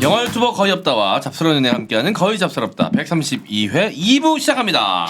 영화 유튜버 거의 없다와 잡스러운 연애 함께하는 거의 잡스럽다 132회 2부 시작합니다.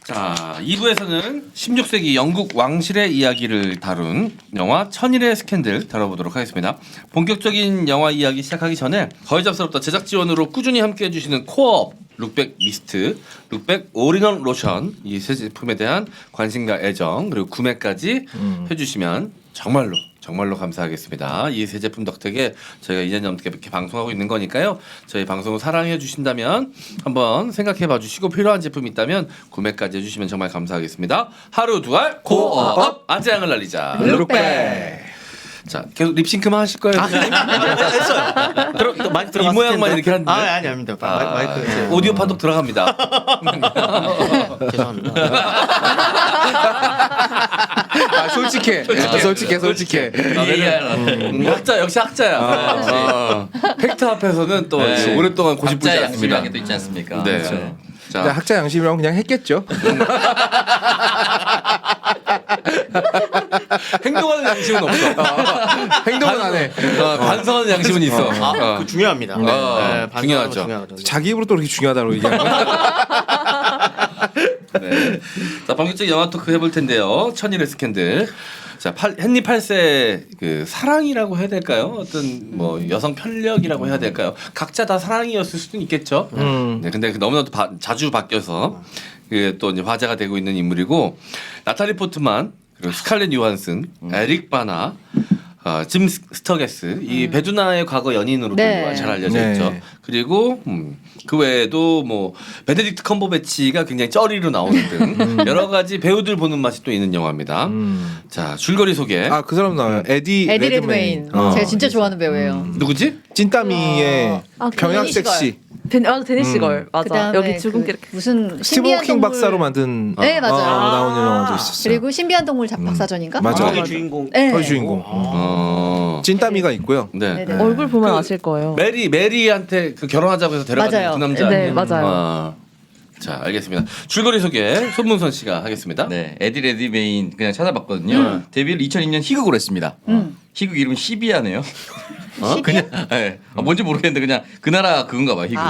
자, 2부에서는 16세기 영국 왕실의 이야기를 다룬 영화 천일의 스캔들 다뤄보도록 하겠습니다. 본격적인 영화 이야기 시작하기 전에 거의 잡스럽다 제작 지원으로 꾸준히 함께해 주시는 코어업 룩백 미스트, 룩백 올인원 로션 이 세 제품에 대한 관심과 애정 그리고 구매까지 해주시면 정말로 감사하겠습니다. 이 세 제품 덕택에 저희가 2년 넘게 이렇게 방송하고 있는 거니까요. 저희 방송을 사랑해 주신다면 한번 생각해 봐 주시고 필요한 제품이 있다면 구매까지 해주시면 정말 감사하겠습니다. 하루 두 알 코어업 아재양을 날리자 룩백. 자, 계속 립싱크만 하실 거예요? 했어요. 마이크 들어갔을 이 모양만 텐데. 이렇게 하는데 아니 아닙니다. 마이크 오디오 판독 들어갑니다. 죄송합니다. 솔직해. 학자 역시 학자야. 팩트 앞에서는 또 네. 오랫동안 고집부리지 각자의 않습니다. 양심이라는 게 또 있지 않습니까? 네. 그렇죠. 자, 학자 양심이라고 그냥 했겠죠. 행동하는 양심은 없어. 행동은 안 해. 반성하는 양심은 있어. 그 중요합니다. 중요하죠. 중요하죠. 자기 입으로 또 그렇게 중요하다고 얘기하는 거야. 네. 자, 본격적인 영화 토크 해볼 텐데요. 천일의 스캔들. 자, 헨리 8세 그 사랑이라고 해야 될까요? 어떤 뭐 여성 편력이라고 해야 될까요? 각자 다 사랑이었을 수도 있겠죠. 네, 근데 너무나도 자주 바뀌어서 그 또 이제 화제가 되고 있는 인물이고 나탈리 포트만 그리고 스칼렛 요한슨, 에릭 바나, 짐 스터게스 이 배두나의 과거 연인으로 네. 잘 알려져 네. 있죠. 그리고 그 외에도 뭐 베네딕트 컴버배치가 굉장히 쩌리로 나오는 등 여러 가지 배우들 보는 맛이 또 있는 영화입니다. 자, 줄거리 소개. 아, 그 사람 나와요. 에디 레드메인. 제가 진짜 좋아하는 배우예요. 누구지? 찐따미의 병약 섹시. 데니시 걸 맞아. 그다음에 여기 주근깨 이렇게 무슨 스티브 신비한 호킹 동물 박사로 만든 네, 맞아요. 나오는 영화도 있었어요. 그리고 신비한 동물 박사전인가? 맞아. 거기 주인공. 네. 거기 주인공. 찐따미가 있고요. 네. 네네. 얼굴 보면 그 아실 거예요. 메리한테 그 결혼하자고 해서 데려가는 맞아요. 그 남자. 네, 아니에요? 맞아요. 자, 알겠습니다. 줄거리 소개 손문선 씨가 하겠습니다. 네, 에디 레드메인 그냥 찾아봤거든요. 데뷔를 2002년 희극으로 했습니다. 희극 이름은 시비아네요. 그냥 네. 뭔지 모르겠는데 그냥 그 나라 그건가 봐요. 희극.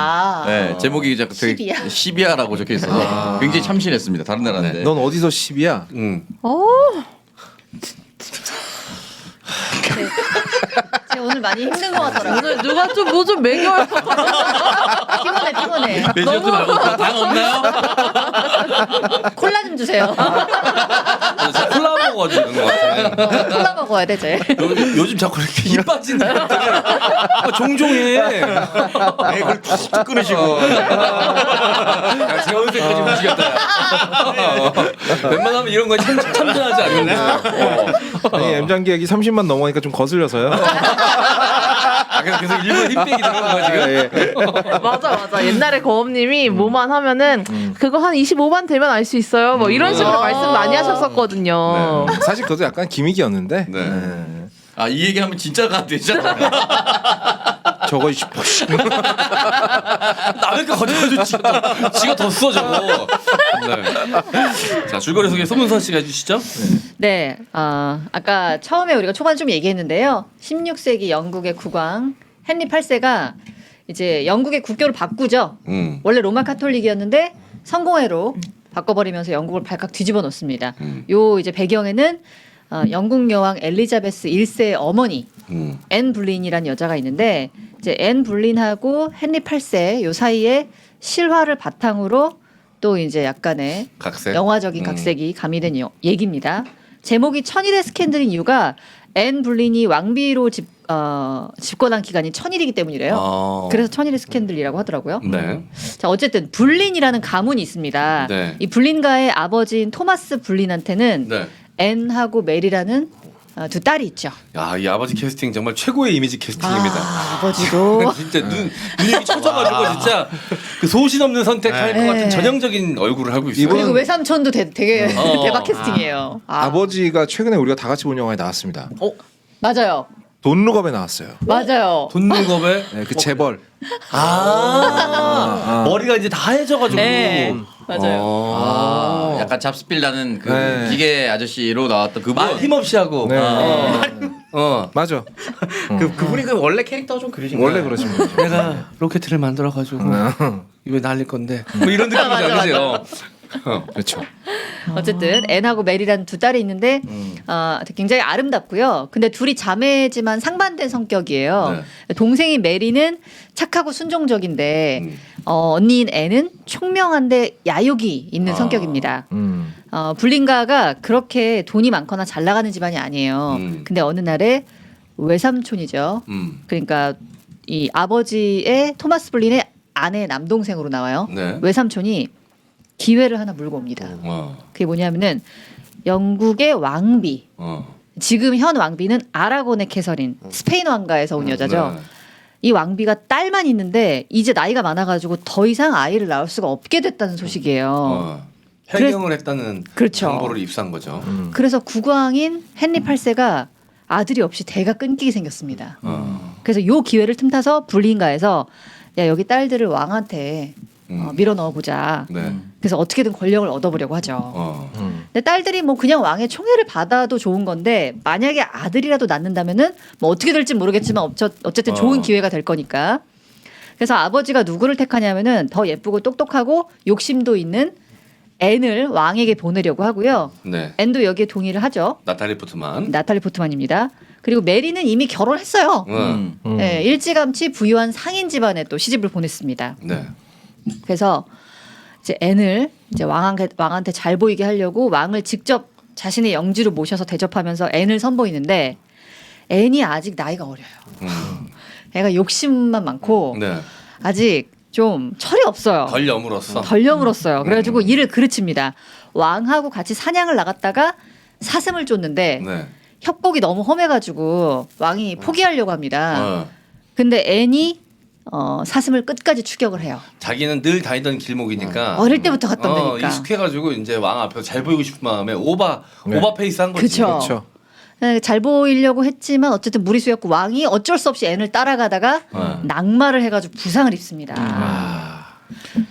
네, 제목이 되게 시비아. 시비아라고 적혀 있어서 굉장히 참신했습니다. 다른 나라인데. 넌 어디서 10이야? 제가 오늘 많이 힘든 것 같더라고요. 오늘 누가 좀 뭐 좀 매겨요. 피곤해. 매니저도 말고 당 없나요? 콜라 좀 주세요. 저 콜라 먹어가지고 그런 것 같아요. 콜라 먹어야 돼, 저. 요즘 자꾸 이렇게 힘 빠지는 것들을 종종 해. 그걸 툭툭 끊으시고. 야, 제가 어느새까지 움직였다. 웬만하면 이런 건 참전하지 않는데. 아니, M장기액이 30만 넘어가니까 좀 거슬려서요. 그래서 계속 일본 힘빼기 들어간 거야 지금. 맞아. 옛날에 거업님이 뭐만 하면은 그거 한 25만 되면 알 수 있어요. 뭐 이런 식으로 말씀 많이 하셨었거든요. 사실 그것도 약간 기믹이었는데. 네. 아, 이 얘기하면 진짜가 되잖아. 저거 남의 거 가져가지고 지가 더 써 저거. 네. 자, 줄거리 소개 손문선 씨가 해주시죠. 네. 아까 처음에 우리가 초반에 좀 얘기했는데요. 16세기 영국의 국왕 헨리 8세가 이제 영국의 국교를 바꾸죠. 원래 로마 카톨릭이었는데 성공회로 바꿔버리면서 영국을 발칵 뒤집어 놓습니다. 요 이제 배경에는 영국 여왕 엘리자베스 1세의 어머니 앤 불린이라는 여자가 있는데 이제 앤 불린하고 헨리 8세 요 사이에 실화를 바탕으로 또 이제 약간의 각색. 영화적인 각색이 가미된 얘기입니다. 제목이 천일의 스캔들인 이유가 앤 불린이 왕비로 집권한 기간이 천일이기 때문이래요. 그래서 천일의 스캔들이라고 하더라고요. 네. 자, 어쨌든 불린이라는 가문이 있습니다. 네. 이 불린가의 아버지인 토마스 불린한테는 네. 앤하고 메리라는 두 딸이 있죠. 야, 이 아버지 캐스팅 정말 최고의 이미지 캐스팅입니다. 아버지도 진짜 눈이 쳐져가지고 진짜 그 소신 없는 선택할 것 같은 네. 전형적인 얼굴을 하고 있어요. 그리고 외삼촌도 되게 대박 캐스팅이에요. 아버지가 최근에 우리가 다 같이 본 영화에 나왔습니다. 맞아요. 돈룩업에 나왔어요. 맞아요. 돈룩업에 네, 그 재벌. 머리가 이제 다 하얘져가지고. 네. 맞아요. 약간 잡스필 나는 그 네. 기계 아저씨로 나왔던 그분. 말 힘없이 하고. 네. 맞아. 그분이 그 원래 캐릭터 좀 그러신 거예요. 원래 그러신 거죠. 내가 로켓을 만들어가지고 이거 날릴 건데 뭐 이런 느낌이죠, 그죠? 그렇죠. 어쨌든 앤하고 메리라는 두 딸이 있는데 굉장히 아름답고요. 근데 둘이 자매지만 상반된 성격이에요. 동생인 메리는 착하고 순종적인데 언니인 앤은 총명한데 야욕이 있는 성격입니다. 블린가가 그렇게 돈이 많거나 잘 나가는 집안이 아니에요. 근데 어느 날에 외삼촌이죠. 그러니까 이 아버지의 토마스 블린의 아내 남동생으로 나와요. 네. 외삼촌이 기회를 하나 물고 옵니다. 그게 뭐냐면은 영국의 왕비, 지금 현 왕비는 아라곤의 캐서린, 스페인 왕가에서 온 여자죠. 네. 이 왕비가 딸만 있는데 이제 나이가 많아가지고 더 이상 아이를 낳을 수가 없게 됐다는 소식이에요. 해경을 했다는 그렇죠. 정보를 입수한 거죠. 그래서 국왕인 헨리 8세가 아들이 없이 대가 끊기게 생겼습니다. 그래서 요 기회를 틈타서 불린가에서 야 여기 딸들을 왕한테 밀어 넣어보자. 네. 그래서 어떻게든 권력을 얻어보려고 하죠. 음. 근데 딸들이 뭐 그냥 왕의 총애를 받아도 좋은 건데 만약에 아들이라도 낳는다면은 뭐 어떻게 될지 모르겠지만 어쨌든 좋은 기회가 될 거니까. 그래서 아버지가 누구를 택하냐면은 더 예쁘고 똑똑하고 욕심도 있는 앤을 왕에게 보내려고 하고요. 네. 앤도 여기에 동의를 하죠. 나탈리 포트만. 나탈리 포트만입니다. 그리고 메리는 이미 결혼했어요. 네, 일찌감치 부유한 상인 집안에 또 시집을 보냈습니다. 네. 그래서 이제 앤을 이제 왕한테 잘 보이게 하려고 왕을 직접 자신의 영지로 모셔서 대접하면서 앤을 선보이는데 앤이 아직 나이가 어려요. 애가 욕심만 많고 네. 아직 좀 철이 없어요. 덜 여물었어. 덜 여물었어요. 그래가지고 이를 그르칩니다. 왕하고 같이 사냥을 나갔다가 사슴을 쫓는데 네. 협곡이 너무 험해가지고 왕이 포기하려고 합니다. 근데 앤이 사슴을 끝까지 추격을 해요. 자기는 늘 다니던 길목이니까 어릴 때부터 갔던 데니까. 익숙해가지고 이제 왕 앞에서 잘 보이고 싶은 마음에 오바 페이스 한 거지. 그쵸. 그렇죠. 네, 잘 보이려고 했지만 어쨌든 무리수였고 왕이 어쩔 수 없이 앤을 따라가다가 낙마를 해가지고 부상을 입습니다.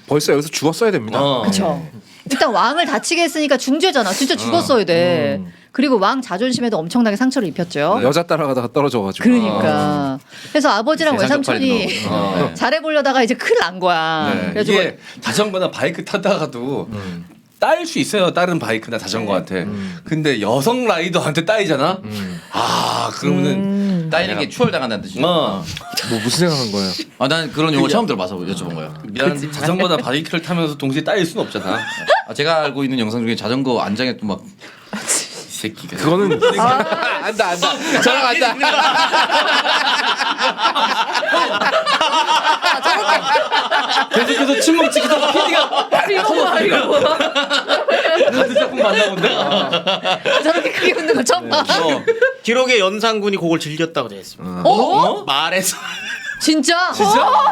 벌써 여기서 죽었어야 됩니다. 그렇죠. 일단 왕을 다치게 했으니까 중죄잖아. 진짜 죽었어야 돼. 그리고 왕 자존심에도 엄청나게 상처를 입혔죠. 여자 따라가다가 떨어져가지고. 그러니까. 그래서 아버지랑 세상 외삼촌이 쪽팔리는 잘해보려다가 이제 큰일 난 거야. 네. 그래가지고 이게 자전거나 바이크 타다가도 따일 수 있어요. 다른 바이크나 자전거한테. 근데 여성 라이더한테 따이잖아. 그러면은 따이는 게 추월당한다는 뜻이죠. 뭐 무슨 생각한 거예요? 아, 난 그런 용어 처음 들어봐서 여쭤본 거예요. 미안한데 자전거나 바이크를 타면서 동시에 따일 수는 없잖아. 아, 제가 알고 있는 영상 중에 자전거 안장에 또 막 이 새끼가. 그거는 안다. 저랑 안다. 계속해서 침묵 지키다가 PD가 같은 작품 만나본데. 저렇게 크게 웃는 거 처음 봐. 기록의 연상군이 그걸 즐겼다고 되어 있습니다. 말해서 진짜?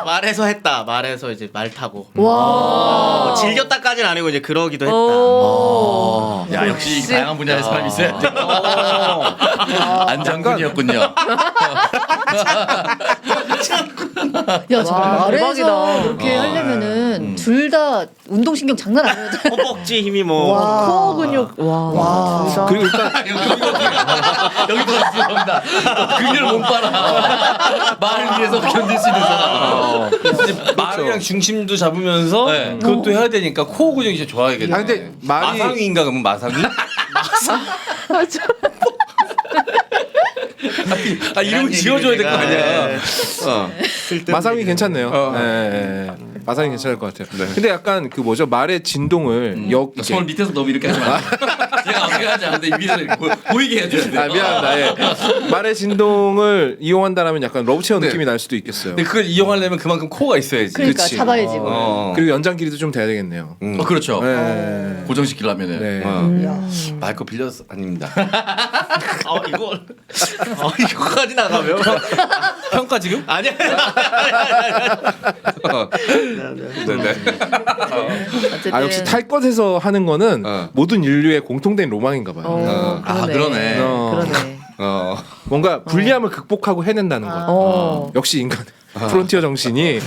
말해서 했다. 말해서 이제 말 타고. 와. 즐겼다까지는 아니고 이제 그러기도 했다. 야, 역시 다양한 분야의 사람이 있어야 돼. 안장군이었군요. 야, 저 말해서 대박이다. 그렇게 하려면은 둘 다 운동신경 장난 아니에요. 허벅지 힘이 뭐. 코어 근육 와. 진짜. 그리고 일단 여기 들어갑니다. 근육을 못 빨아. 말을 위해서 견딜 수 있는 사람. 이제 말이랑 중심도 잡으면서 네. 그것도 해야 되니까 코어 근육이 진짜 좋아야겠네. 아, 근데 말이- 마상위인가 그러면 마상위? 이름을 지어줘야 될 거 아니야. 마상이 괜찮네요. 네. 마상이 괜찮을 것 같아요. 근데 약간 그 뭐죠 말의 진동을 손을 밑에서 너무 이렇게 하지 마. 제가 어떻게 하지 않는데 위에서 이렇게 보이게 해줘야 돼. 아 미안합니다. 예. 말의 진동을 이용한다라면 약간 러브체어 네. 느낌이 날 수도 있겠어요. 근데 그걸 이용하려면 그만큼 코어가 있어야지. 그러니까 그치. 잡아야지. 뭐. 그리고 연장 길이도 좀 돼야 되겠네요. 그렇죠. 네. 고정시키려면은. 네. 마이크 빌려서 아닙니다. 이거까지 나가면. 평가 지금? 아니야. 네네. 어쨌든 아 역시 탈 것에서 하는 거는 모든 인류의 공통된 로망인가 봐요. 아, 그러네. 그러네. 뭔가 불리함을 극복하고 해낸다는 거. 역시 인간 프론티어 정신이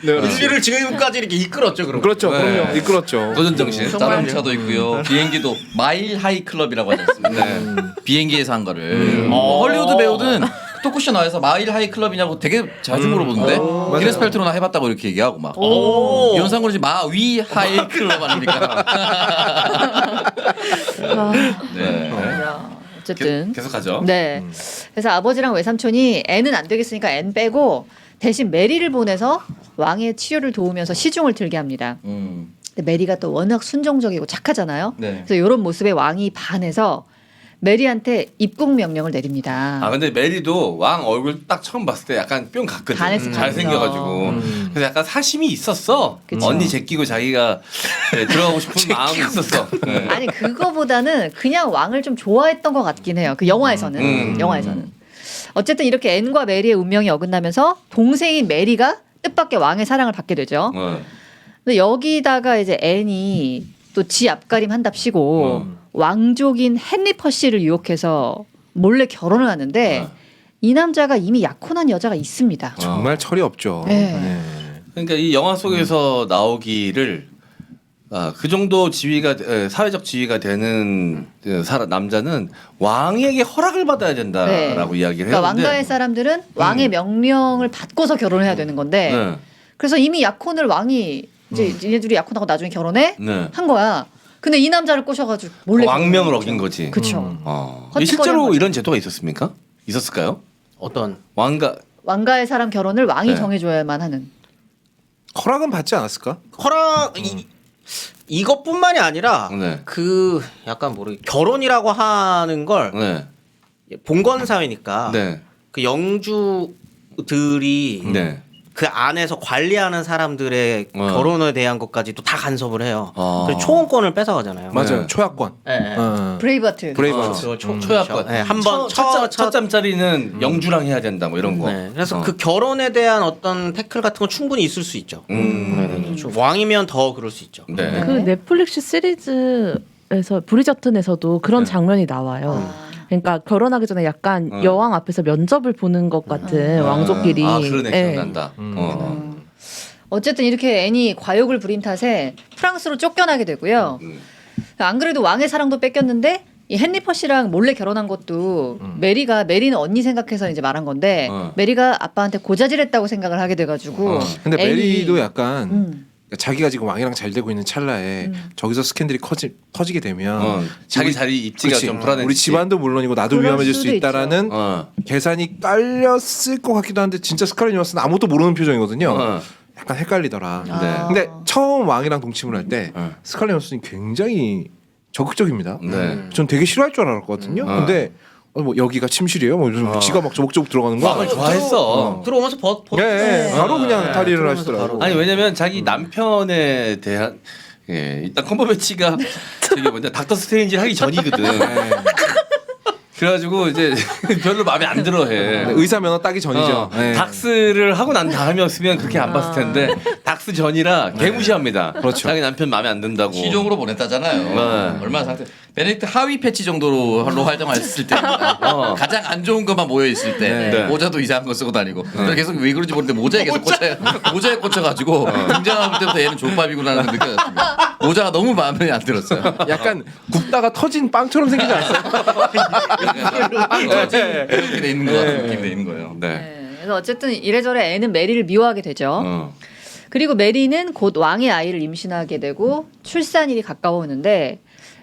인류를 지금까지 이렇게 이끌었죠, 그럼. 그렇죠. 네. 그럼요. 이끌었죠. 도전 정신. 자동차도 있고요. 비행기도 마일 하이 클럽이라고 하지 않습니까? 비행기에서 한 거를. 헐리우드 배우는 토크쇼 나와서 마일 하이 클럽이냐고 되게 자주 물어보는데 기네스 펠트로나 해봤다고 이렇게 얘기하고 막 연상으로 지금 마위 하이 클럽 아닙니까? 네. 야, 어쨌든 계속하죠. 네. 그래서 아버지랑 외삼촌이 N은 안 되겠으니까 N 빼고 대신 메리를 보내서 왕의 치유를 도우면서 시중을 들게 합니다. 근데 메리가 또 워낙 순종적이고 착하잖아요. 네. 그래서 이런 모습에 왕이 반해서 메리한테 입국 명령을 내립니다. 아 근데 메리도 왕 얼굴 딱 처음 봤을 때 약간 뿅 갔거든. 반했어, 잘생겨가지고. 그래서 약간 사심이 있었어. 그쵸. 언니 제끼고 자기가 네, 들어가고 싶은 마음이 있었어. 네. 아니 그거보다는 그냥 왕을 좀 좋아했던 것 같긴 해요. 그 영화에서는. 영화에서는. 어쨌든 이렇게 앤과 메리의 운명이 어긋나면서 동생인 메리가 뜻밖의 왕의 사랑을 받게 되죠. 근데 여기다가 이제 앤이 또 지 앞가림 한답시고 왕족인 헨리 퍼시를 유혹해서 몰래 결혼을 하는데 이 남자가 이미 약혼한 여자가 있습니다. 정말 철이 없죠. 네. 그러니까 이 영화 속에서 나오기를 그 정도 지위가 사회적 지위가 되는 남자는 왕에게 허락을 받아야 된다라고 이야기를 해요. 그러니까 왕가의 사람들은 왕의 명령을 받고서 결혼해야 되는 건데 네. 그래서 이미 약혼을 왕이 이제 얘네들이 약혼하고 나중에 결혼해 네. 한 거야. 근데 이 남자를 꼬셔가지고 몰래 왕명을 어긴 거지. 그렇죠. 실제로 헛짓거리한 거죠. 이런 제도가 있었습니까? 있었을까요? 어떤 왕가의 사람 결혼을 왕이 네. 정해줘야만 하는. 허락은 받지 않았을까? 허락 이것뿐만이 아니라 네. 그 약간 결혼이라고 하는 걸 네. 봉건 사회니까 네. 그 영주들이 네. 그 안에서 관리하는 사람들의 결혼에 대한 것까지도 다 간섭을 해요. 그래서 초원권을 뺏어가잖아요. 맞아요. 네. 초약권. 네. 브레이브하트. 브레이브하트. 초약권. 네, 한번 첫 잠자리는 영주랑 해야 된다 뭐 이런 거. 네, 그래서 그 결혼에 대한 어떤 태클 같은 건 충분히 있을 수 있죠. 네, 왕이면 더 그럴 수 있죠. 네. 그 넷플릭스 시리즈에서 브리저튼에서도 그런 장면이 나와요. 그러니까 결혼하기 전에 약간 여왕 앞에서 면접을 보는 것 같은 왕족끼리. 그러네 예. 기억난다. 어쨌든 이렇게 앤이 과욕을 부린 탓에 프랑스로 쫓겨나게 되고요. 안 그래도 왕의 사랑도 뺏겼는데 이 헨리 퍼시랑 몰래 결혼한 것도 메리는 언니 생각해서 이제 말한 건데 메리가 아빠한테 고자질했다고 생각을 하게 돼가지고. 근데 앤이 메리도 약간 자기가 지금 왕이랑 잘 되고 있는 찰나에 저기서 스캔들이 터지게 되면 자기 자리 입지가 그치. 좀 불안해지지. 우리 집안도 물론이고 나도 그럴 위험해질 수 수도 있다라는 계산이 깔렸을 것 같기도 한데 진짜 스칼렛 요한슨은 아무것도 모르는 표정이거든요. 약간 헷갈리더라. 네. 근데 처음 왕이랑 동침을 할 때 스칼렛 요한슨이 굉장히 적극적입니다. 네. 전 되게 싫어할 줄 알았거든요. 근데 뭐 여기가 침실이에요? 뭐 이러면서 지가 막 조목조목 들어가는 거. 왕을 좋아했어. 들어오면서 네, 바로 그냥 네, 탈의를 들어오면서 하시더라고. 바로. 아니 왜냐면 자기 남편에 대한 일단 컴버배치가 저기 뭐냐 닥터 스트레인지 하기 전이거든. 그래가지고 이제 별로 마음에 안 들어해. 의사 면허 따기 전이죠. 네. 닥스를 하고 난 다음이었으면 그렇게 안 봤을 텐데 닥스 전이라 개무시합니다. 그렇죠. 자기 남편 마음에 안 든다고. 시종으로 보냈다잖아요. 얼마나 상태. 베네딕트 하위 패치 정도로 활동했을 때 가장 안 좋은 것만 모여 있을 때 네. 모자도 이상한 거 쓰고 다니고 계속 왜 그런지 모르는데 모자에 계속 모자에 꽂혀가지고 등장할 때부터 얘는 족밥이구나라는 걸 느껴졌습니다. 모자가 너무 마음에 안 들었어요. 약간 굽다가 터진 빵처럼 생기지 않았어요? 이렇게 돼 있는 것 같은 느낌이 돼 있는 거예요. 네. 네. 그래서 어쨌든 이래저래 앤은 메리를 미워하게 되죠. 그리고 메리는 곧 왕의 아이를 임신하게 되고 출산일이 가까워오는데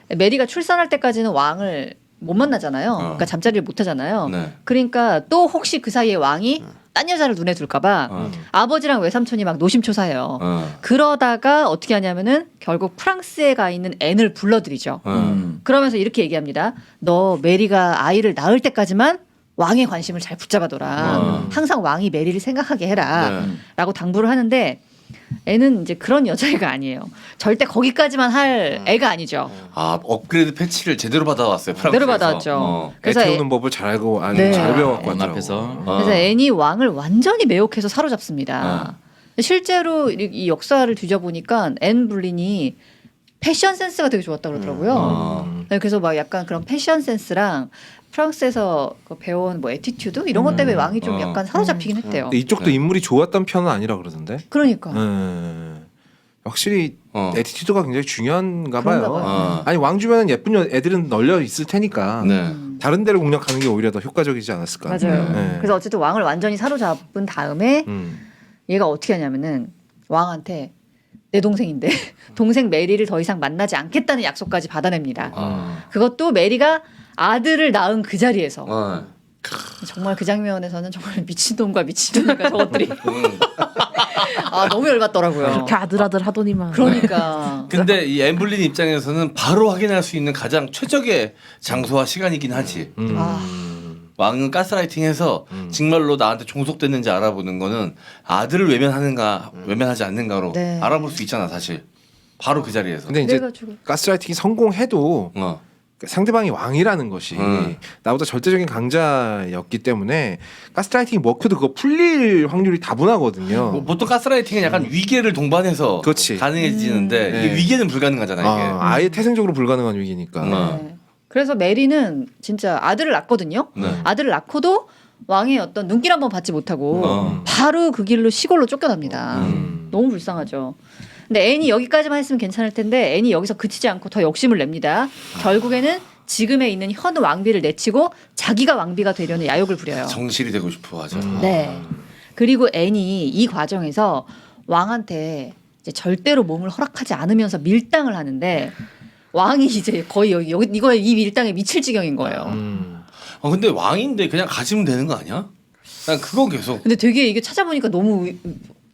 메리가 출산할 때까지는 왕을 못 만나잖아요. 그러니까 잠자리를 못 하잖아요. 네. 그러니까 또 혹시 그 사이에 왕이 딴 여자를 눈에 둘까봐 아버지랑 외삼촌이 막 노심초사해요. 그러다가 어떻게 하냐면은 결국 프랑스에 가 있는 앤을 불러들이죠. 그러면서 이렇게 얘기합니다. 너 메리가 아이를 낳을 때까지만 왕의 관심을 잘 붙잡아둬라. 항상 왕이 메리를 생각하게 해라. 라고 당부를 하는데 애는 이제 그런 여자애가 아니에요. 절대 거기까지만 할 애가 아니죠. 업그레이드 패치를 제대로 받아왔어요. 프랑스에서. 제대로 받아왔죠. 애 그래서 태우는 법을 잘 알고 네. 잘 배워갖고 원 왔더라고. 앞에서 그래서 앤이 왕을 완전히 매혹해서 사로잡습니다. 실제로 이 역사를 뒤져보니까 앤 불린이 패션 센스가 되게 좋았다 그러더라고요. 네, 그래서 막 약간 그런 패션 센스랑 프랑스에서 그 배운 뭐 에티튜드 이런 것 때문에 왕이 좀 약간 사로잡히긴 했대요. 근데 이쪽도 인물이 좋았던 편은 아니라 그러던데. 그러니까. 확실히 에티튜드가 굉장히 중요한가 그런가 봐요. 봐요. 아니 왕 주변은 예쁜 애들은 널려 있을 테니까 네. 다른 데를 공략하는 게 오히려 더 효과적이지 않았을까. 맞아요. 네. 그래서 어쨌든 왕을 완전히 사로잡은 다음에 음. 얘가 어떻게 하냐면은 왕한테 내 동생인데 동생 메리를 더 이상 만나지 않겠다는 약속까지 받아냅니다. 그것도 메리가 아들을 낳은 그 자리에서. 정말 그 장면에서는 정말 미친놈과 미친놈인가 저것들이 아 너무 열받더라고요. 이렇게 아들아들 하더니만. 그러니까 근데 이 엠블린 입장에서는 바로 확인할 수 있는 가장 최적의 장소와 시간이긴 하지. 왕은 가스라이팅해서 정말로 나한테 종속됐는지 알아보는 거는 아들을 외면하는가 외면하지 않는가로 네. 알아볼 수 있잖아 사실. 바로 그 자리에서. 근데 이제 그래가지고 가스라이팅이 성공해도 어. 상대방이 왕이라는 것이 나보다 절대적인 강자였기 때문에 가스라이팅이 먹혀도 그거 풀릴 확률이 다분하거든요. 뭐 보통 가스라이팅은 약간 위계를 동반해서 그렇지. 가능해지는데 네. 이게 위계는 불가능하잖아 이게. 아예 태생적으로 불가능한 위기니까. 네. 그래서 메리는 진짜 아들을 낳거든요. 네. 아들을 낳고도 왕의 어떤 눈길 한번 받지 못하고 바로 그 길로 시골로 쫓겨납니다. 너무 불쌍하죠. 근데 앤이 여기까지만 했으면 괜찮을 텐데 앤이 여기서 그치지 않고 더 욕심을 냅니다. 결국에는 지금에 있는 현 왕비를 내치고 자기가 왕비가 되려는 야욕을 부려요. 정실이 되고 싶어 하죠. 네. 그리고 앤이 이 과정에서 왕한테 이제 절대로 몸을 허락하지 않으면서 밀당을 하는데 왕이 이제 거의 여기 이거에 이 밀당에 미칠 지경인 거예요. 근데 왕인데 그냥 가지면 되는 거 아니야? 난 그거 계속. 근데 되게 이게 찾아보니까 너무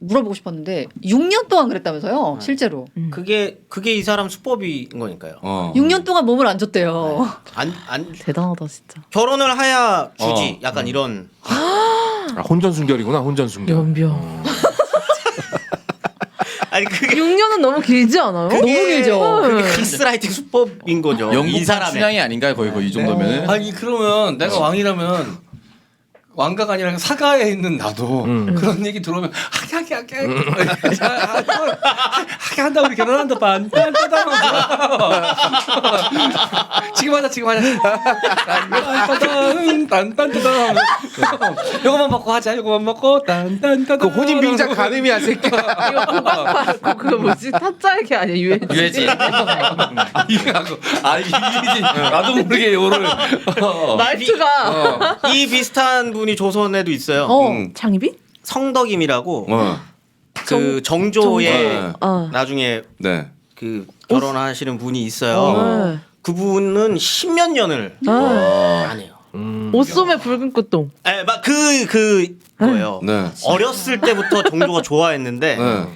물어보고 싶었는데 6년 동안 그랬다면서요, 실제로. 그게 이 사람 수법인 거니까요. 6년 동안 몸을 안 줬대요. 안 대단하다 진짜. 결혼을 해야 주지. 약간 이런. 혼전순결이구나 혼전순결. 연병. 아니 그게 6년은 너무 길지 않아요? 그게- 너무 길죠. 그게 가스라이팅 수법인 거죠. 이 영국판 사람의. 춘향이 아닌가요? 거의 이 정도면은. 아니 그러면 내가 왕이라면 왕가가 아니라 사가에 있는 나도 그런 얘기 들어오면 하게 한다 우리 결혼한다 빤딴딴딴 지금 하자 딴딴딴딴 요거만 먹고 하자 요거만 먹고 딴딴딴 그 혼인빙자 가늠이야 새끼야. 그거 뭐지? 타짜에게 아니야 유해지. 유해지. 이게 나도 모르게 요를 말투가. 이 비슷한 분이 조선에도 있어요. 장희빈? 성덕임이라고 그 정조의 나중에 네. 그 결혼하시는 분이 있어요. 그분은 10몇 년을 안 해요. 옷소매 붉은 꽃동. 예, 막 그 거예요. 네. 어렸을 때부터 정조가 좋아했는데 네.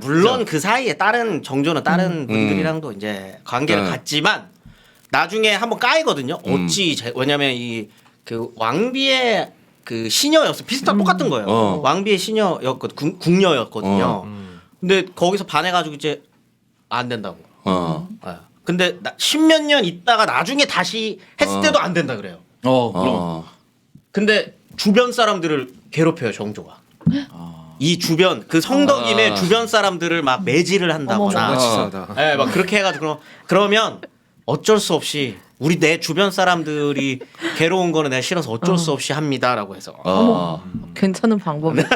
물론 그 사이에 다른 정조는 다른 분들이랑도 이제 관계를 네. 갖지만 나중에 한번 까이거든요. 왜냐면 이 그 왕비의 그 시녀였어. 비슷한 똑같은 거예요. 왕비의 시녀였거든. 궁녀였거든요. 근데 거기서 반해가지고 이제 안 된다고. 예. 근데 10몇 년 있다가 나중에 다시 했을 때도 안 된다 그래요. 그럼. 근데 주변 사람들을 괴롭혀요 정조가. 이 주변 그 성덕임의 주변 사람들을 막 매질을 한다거나, 치사하다. 예, 막 그렇게 해가지고 그러면 어쩔 수 없이 내 주변 사람들이 괴로운 거는 내가 싫어서 어쩔 수 없이 합니다라고 해서. 괜찮은 방법이다.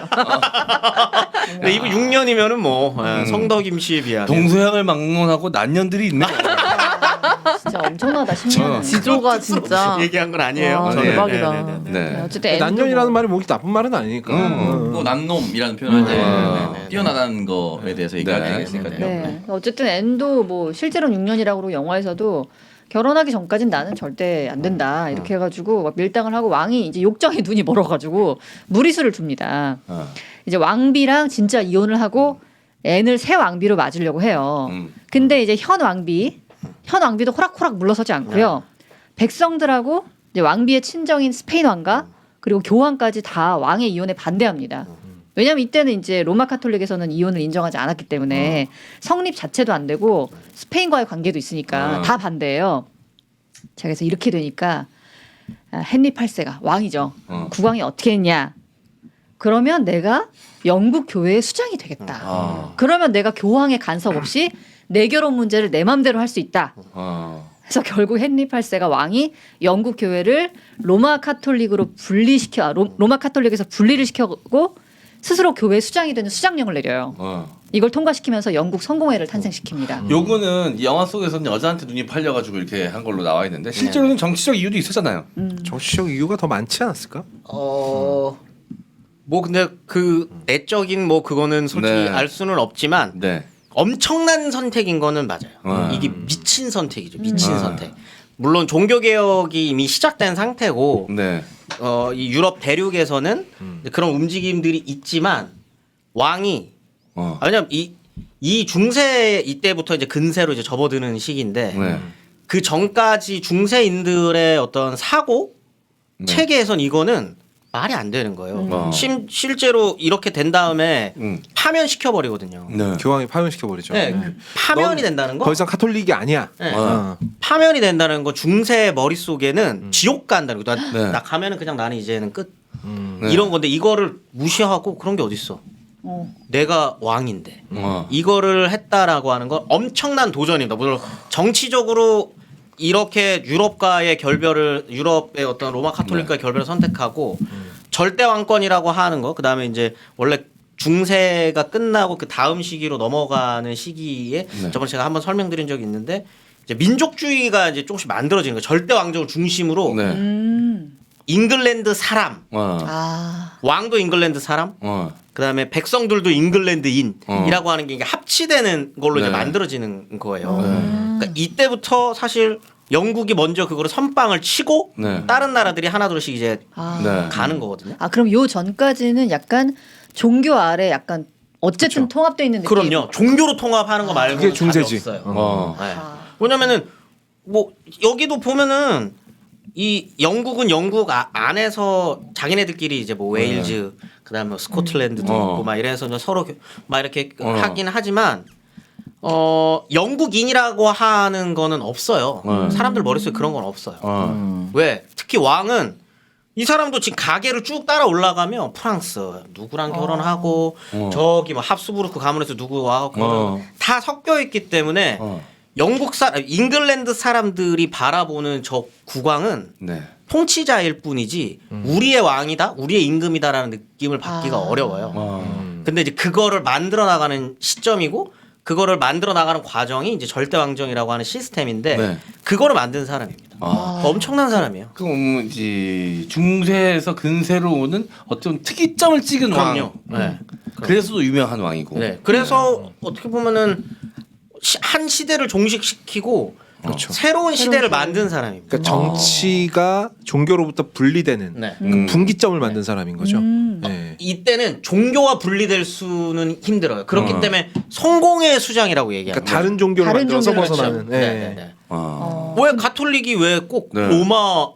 근데 이거 6년이면은 뭐 성덕임 씨에 비하면 동서양을 막론하고 난년들이 있네. 진짜 엄청나다 10년. 지조가 진짜. 얘기한 건 아니에요. 와, 저는. 대박이다. 네네네. 네. 어쨌든 앤도 난년이라는 뭐- 말이 뭐 나쁜 말은 아니니까. 뭐 남놈이라는 표현을 때 뛰어나다는 거에 대해서 얘기하지 않겠으니까요. 네. 어쨌든 앤도 뭐 실제로는 6년이라고 영화에서도 결혼하기 전까진 나는 절대 안 된다 이렇게 해가지고 막 밀당을 하고 왕이 이제 욕정에 눈이 멀어가지고 무리수를 줍니다. 이제 왕비랑 진짜 이혼을 하고 앤을 새 왕비로 맞으려고 해요. 근데 이제 현 왕비도 호락호락 물러서지 않고요. 백성들하고 이제 왕비의 친정인 스페인 왕가 그리고 교황까지 다 왕의 이혼에 반대합니다. 왜냐하면 이때는 이제 로마 카톨릭에서는 이혼을 인정하지 않았기 때문에 성립 자체도 안 되고 스페인과의 관계도 있으니까 다 반대해요. 자, 그래서 이렇게 되니까 헨리 8세가 왕이죠. 국왕이 어떻게 했냐? 그러면 내가 영국 교회의 수장이 되겠다. 그러면 내가 교황의 간섭 없이 내 결혼 문제를 내 맘대로 할 수 있다. 그래서 결국 헨리 8세가 왕이 영국 교회를 로마 카톨릭으로 분리시켜 로마 카톨릭에서 분리를 시켜고 스스로 교회 수장이 되는 수장령을 내려요. 이걸 통과시키면서 영국 성공회를 탄생시킵니다. 요거는 영화 속에서는 여자한테 눈이 팔려가지고 이렇게 한 걸로 나와 있는데 실제로는 정치적 이유도 있었잖아요. 정치적 이유가 더 많지 않았을까? 뭐 근데 그 내적인 뭐 그거는 솔직히 네. 알 수는 없지만 네. 엄청난 선택인 거는 맞아요. 이게 미친 선택이죠. 미친 선택. 물론 종교 개혁이 이미 시작된 상태고 네. 이 유럽 대륙에서는 그런 움직임들이 있지만 왕이 왜냐면 이 중세 이때부터 이제 근세로 이제 접어드는 시기인데 네. 그 전까지 중세인들의 어떤 사고 체계에선 이거는 말이 안 되는 거예요. 실제로 이렇게 된 다음에 파면시켜 버리거든요. 네. 교황이 파면시켜 버리죠. 네, 파면이 된다는 거. 더 이상 카톨릭이 아니야. 네. 어. 파면이 된다는 거 중세 머릿속에는 지옥 간다는 거. 네. 나 가면은 그냥 나는 이제는 끝. 네. 이런 건데 이거를 무시하고 그런 게 어딨어. 내가 왕인데 이거를 했다라고 하는 건 엄청난 도전입니다. 물론 정치적으로 이렇게 유럽과의 결별을 유럽의 어떤 로마 카톨릭과의 결별을 선택하고 절대 왕권이라고 하는 거 그다음에 이제 원래 중세가 끝나고 그 다음 시기로 넘어가는 시기에 저번에 제가 한번 설명드린 적이 있는데 이제 민족주의가 이제 조금씩 만들어지는 거예요. 절대 왕정을 중심으로 네. 잉글랜드 사람 아. 왕도 잉글랜드 사람 그다음에 백성들도 잉글랜드인이라고 하는 게 이게 합치되는 걸로 이제 네. 만들어지는 거예요. 그러니까 이때부터 사실 영국이 먼저 그거를 선빵을 치고 네. 다른 나라들이 하나둘씩 이제 아. 네. 가는 거거든요. 아 그럼 요 전까지는 약간 종교 아래 약간 어쨌든 통합되어 있는 느낌. 그럼요. 종교로 통합하는 거 말고는 그게 중세지. 없어요. 어. 네. 왜냐면은 뭐 여기도 보면은 이 영국은 영국 안에서 자기네들끼리 이제 뭐 웨일즈 그다음에 뭐 스코틀랜드도 있고 막 이래서 이제 서로 막 이렇게 하긴 하지만 영국인이라고 하는 거는 없어요. 사람들 머릿속에 그런 건 없어요. 왜? 특히 왕은 이 사람도 지금 가계를 쭉 따라 올라가면 프랑스 누구랑 결혼하고 저기 뭐 합스부르크 가문에서 누구 와갖고 다 섞여 있기 때문에 영국 사람, 잉글랜드 사람들이 바라보는 저 국왕은 네. 통치자일 뿐이지 우리의 왕이다, 우리의 임금이다라는 느낌을 받기가 어려워요. 근데 이제 그거를 만들어 나가는 시점이고 그거를 만들어 나가는 과정이 이제 절대 왕정이라고 하는 시스템인데 네. 그거를 만든 사람입니다. 엄청난 사람이에요. 그럼 이제 중세에서 근세로 오는 어떤 특이점을 찍은 그럼요. 왕. 네. 그래서도 유명한 왕이고. 네. 그래서 어떻게 보면은 한 시대를 종식시키고 새로운 시대를 만든 사람입니다. 그러니까 정치가 종교로부터 분리되는 네. 그 분기점을 만든 사람인 거죠. 네. 이때는 종교와 분리될 수는 힘들어요. 그렇기 때문에 성공의 수장이라고 얘기하는 그러니까 다른 종교를 다른 만들어서 종교를 벗어나는. 네. 네네네. 아. 왜 가톨릭이 왜 꼭 네. 로마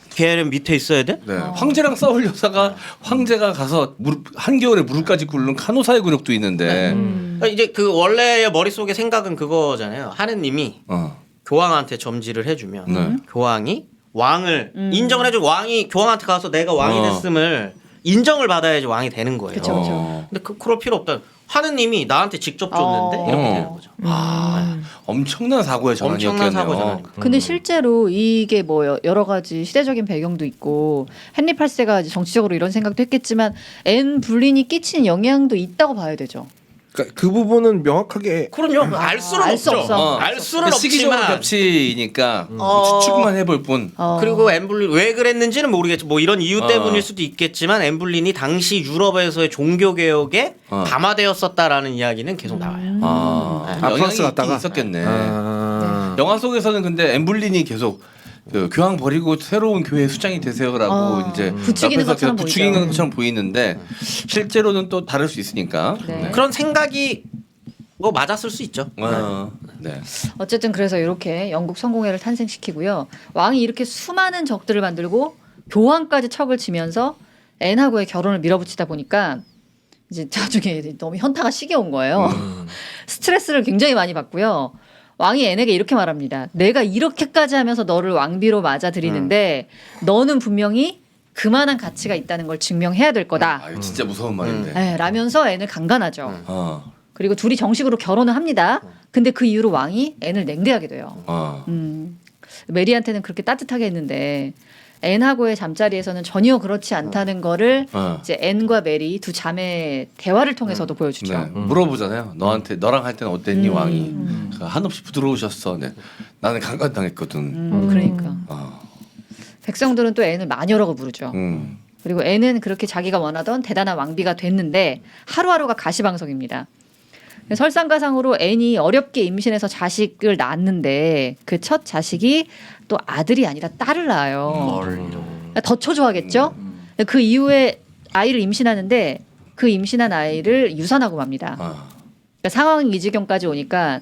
걔는 밑에 있어야 돼? 네. 황제랑 싸울 여사가 황제가 가서 한겨울에 무릎까지 꿇는 카노사의 굴욕도 있는데. 그러니까 이제 그 원래의 머릿속의 생각은 그거잖아요. 하느님이 교황한테 점지를 해주면 네. 교황이 왕을 인정을 해주고 왕이 교황한테 가서 내가 왕이 됐음을 인정을 받아야지 왕이 되는 거예요. 그쵸, 그쵸. 근데 그럴 필요 없다. 하느님이 나한테 직접 줬는데 이렇게 되는 거죠. 엄청난 사고의 전환이었겠네요. 엄청난 사고 전환입니다. 근데 실제로 이게 뭐 여러 가지 시대적인 배경도 있고 헨리 8세가 이제 정치적으로 이런 생각도 했겠지만 앤 불린이 끼친 영향도 있다고 봐야 되죠. 그러니까 그 부분은 명확하게 그럼요. 알 수는 알 수 없죠. 없어. 알 수는 시기적으로 없지만 겹치니까 추측만 해볼 뿐. 그리고 엠블린 왜 그랬는지는 모르겠죠. 뭐 이런 이유 때문일 수도 있겠지만 엠블린이 당시 유럽에서의 종교 개혁에 담화되었었다라는 이야기는 계속 나와요. 영향이 프랑스 있긴 갔다가 있었겠네. 아. 영화 속에서는 근데 엠블린이 계속 그 교황 버리고 새로운 교회 수장이 되세요라고 이제 부추기는 옆에서 것처럼 계속 부추기는 보이죠. 것처럼 보이는데 실제로는 또 다를 수 있으니까. 네. 그런 생각이 뭐 맞았을 수 있죠. 네. 어쨌든 그래서 이렇게 영국 성공회를 탄생시키고요. 왕이 이렇게 수많은 적들을 만들고 교황까지 척을 치면서 앤하고의 결혼을 밀어붙이다 보니까 이제 나중에 너무 현타가 시게 온 거예요. 스트레스를 굉장히 많이 받고요. 왕이 앤에게 이렇게 말합니다. 내가 이렇게까지 하면서 너를 왕비로 맞아들이는데 너는 분명히 그만한 가치가 있다는 걸 증명해야 될 거다. 아, 이거 진짜 무서운 말인데. 네, 라면서 앤을 강간하죠. 그리고 둘이 정식으로 결혼을 합니다. 근데 그 이후로 왕이 앤을 냉대하게 돼요. 메리한테는 그렇게 따뜻하게 했는데 앤하고의 잠자리에서는 전혀 그렇지 않다는 거를 이제 앤과 메리 두 자매 대화를 통해서도 보여주죠. 네. 물어보잖아요. 너랑 할 때는 어땠니 왕이? 한없이 부드러우셨어. 네. 나는 강간당했거든. 그러니까 백성들은 또 앤을 마녀라고 부르죠. 그리고 앤은 그렇게 자기가 원하던 대단한 왕비가 됐는데 하루하루가 가시방석입니다. 설상가상으로 앤이 어렵게 임신해서 자식을 낳았는데 그 첫 자식이 또 아들이 아니라 딸을 낳아요. 더 초조하겠죠? 그 이후에 아이를 임신하는데 그 임신한 아이를 유산하고 맙니다. 그러니까 상황이 이 지경까지 오니까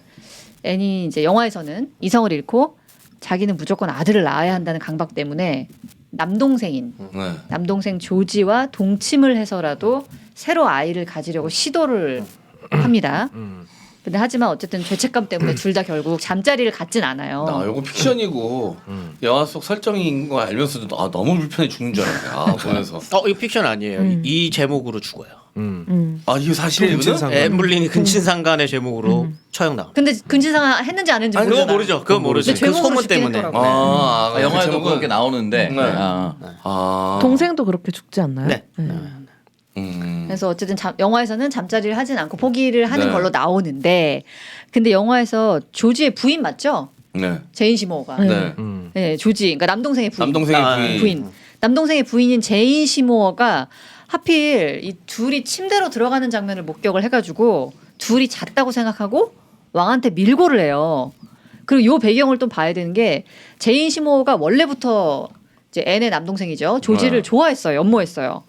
앤이 이제 영화에서는 이성을 잃고 자기는 무조건 아들을 낳아야 한다는 강박 때문에 남동생 조지와 동침을 해서라도 새로 아이를 가지려고 시도를 합니다. 근데 하지만 어쨌든 죄책감 때문에 둘 다 결국 잠자리를 갖진 않아요. 나 이거 픽션이고 영화 속 설정인 거 알면서도 너무 불편해 죽는 줄 알았네. 보면서. 이거 픽션 아니에요. 이 제목으로 죽어요. 이거 사실이에요? 엠블린이 근친상간의 제목으로 처형당. 근데 근친상 했는지 안 했는지 아니 모르잖아. 그거 모르죠. 그건 모르죠. 근데 그 제목으로 소문 죽긴 때문에. 했더라고요. 영화에도 제목은- 그렇게 나오는데 동생도 그렇게 죽지 않나요? 네. 그래서 어쨌든 영화에서는 잠자리를 하진 않고 포기를 하는 네. 걸로 나오는데 근데 영화에서 조지의 부인 맞죠? 네. 제인 시모어가. 네. 네, 조지. 그러니까 남동생의 부인. 남동생의 부인. 남동생의 부인인 제인 시모어가 하필 이 둘이 침대로 들어가는 장면을 목격을 해가지고 둘이 잤다고 생각하고 왕한테 밀고를 해요. 그리고 요 배경을 또 봐야 되는 게 제인 시모어가 원래부터 이제 앤의 남동생이죠. 조지를 네. 좋아했어요. 연모했어요.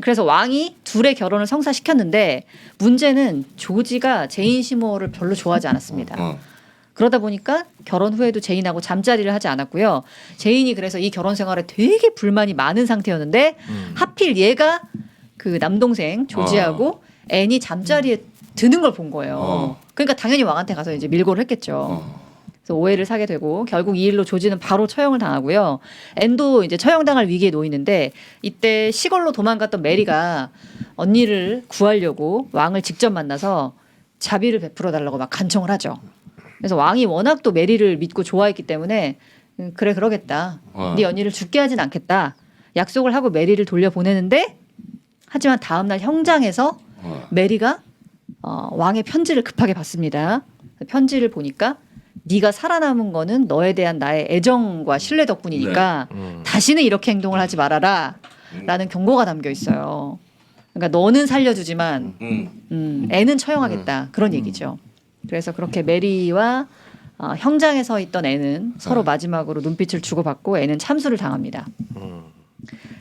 그래서 왕이 둘의 결혼을 성사시켰는데 문제는 조지가 제인 시모어를 별로 좋아하지 않았습니다. 그러다 보니까 결혼 후에도 제인하고 잠자리를 하지 않았고요. 제인이 그래서 이 결혼 생활에 되게 불만이 많은 상태였는데 하필 얘가 그 남동생 조지하고 앤이 잠자리에 드는 걸 본 거예요. 그러니까 당연히 왕한테 가서 이제 밀고를 했겠죠. 그래서 오해를 사게 되고 결국 이 일로 조지는 바로 처형을 당하고요. 앤도 이제 처형당할 위기에 놓이는데 이때 시골로 도망갔던 메리가 언니를 구하려고 왕을 직접 만나서 자비를 베풀어 달라고 막 간청을 하죠. 그래서 왕이 워낙 또 메리를 믿고 좋아했기 때문에 그래 그러겠다. 네 언니를 죽게 하진 않겠다. 약속을 하고 메리를 돌려보내는데 하지만 다음날 형장에서 메리가 왕의 편지를 급하게 받습니다. 편지를 보니까 네가 살아남은 거는 너에 대한 나의 애정과 신뢰 덕분이니까 다시는 이렇게 행동을 하지 말아라 라는 경고가 담겨 있어요. 그러니까 너는 살려주지만 애는 처형하겠다 그런 얘기죠. 그래서 그렇게 메리와 형장에 서 있던 애는 서로 마지막으로 눈빛을 주고받고 애는 참수를 당합니다.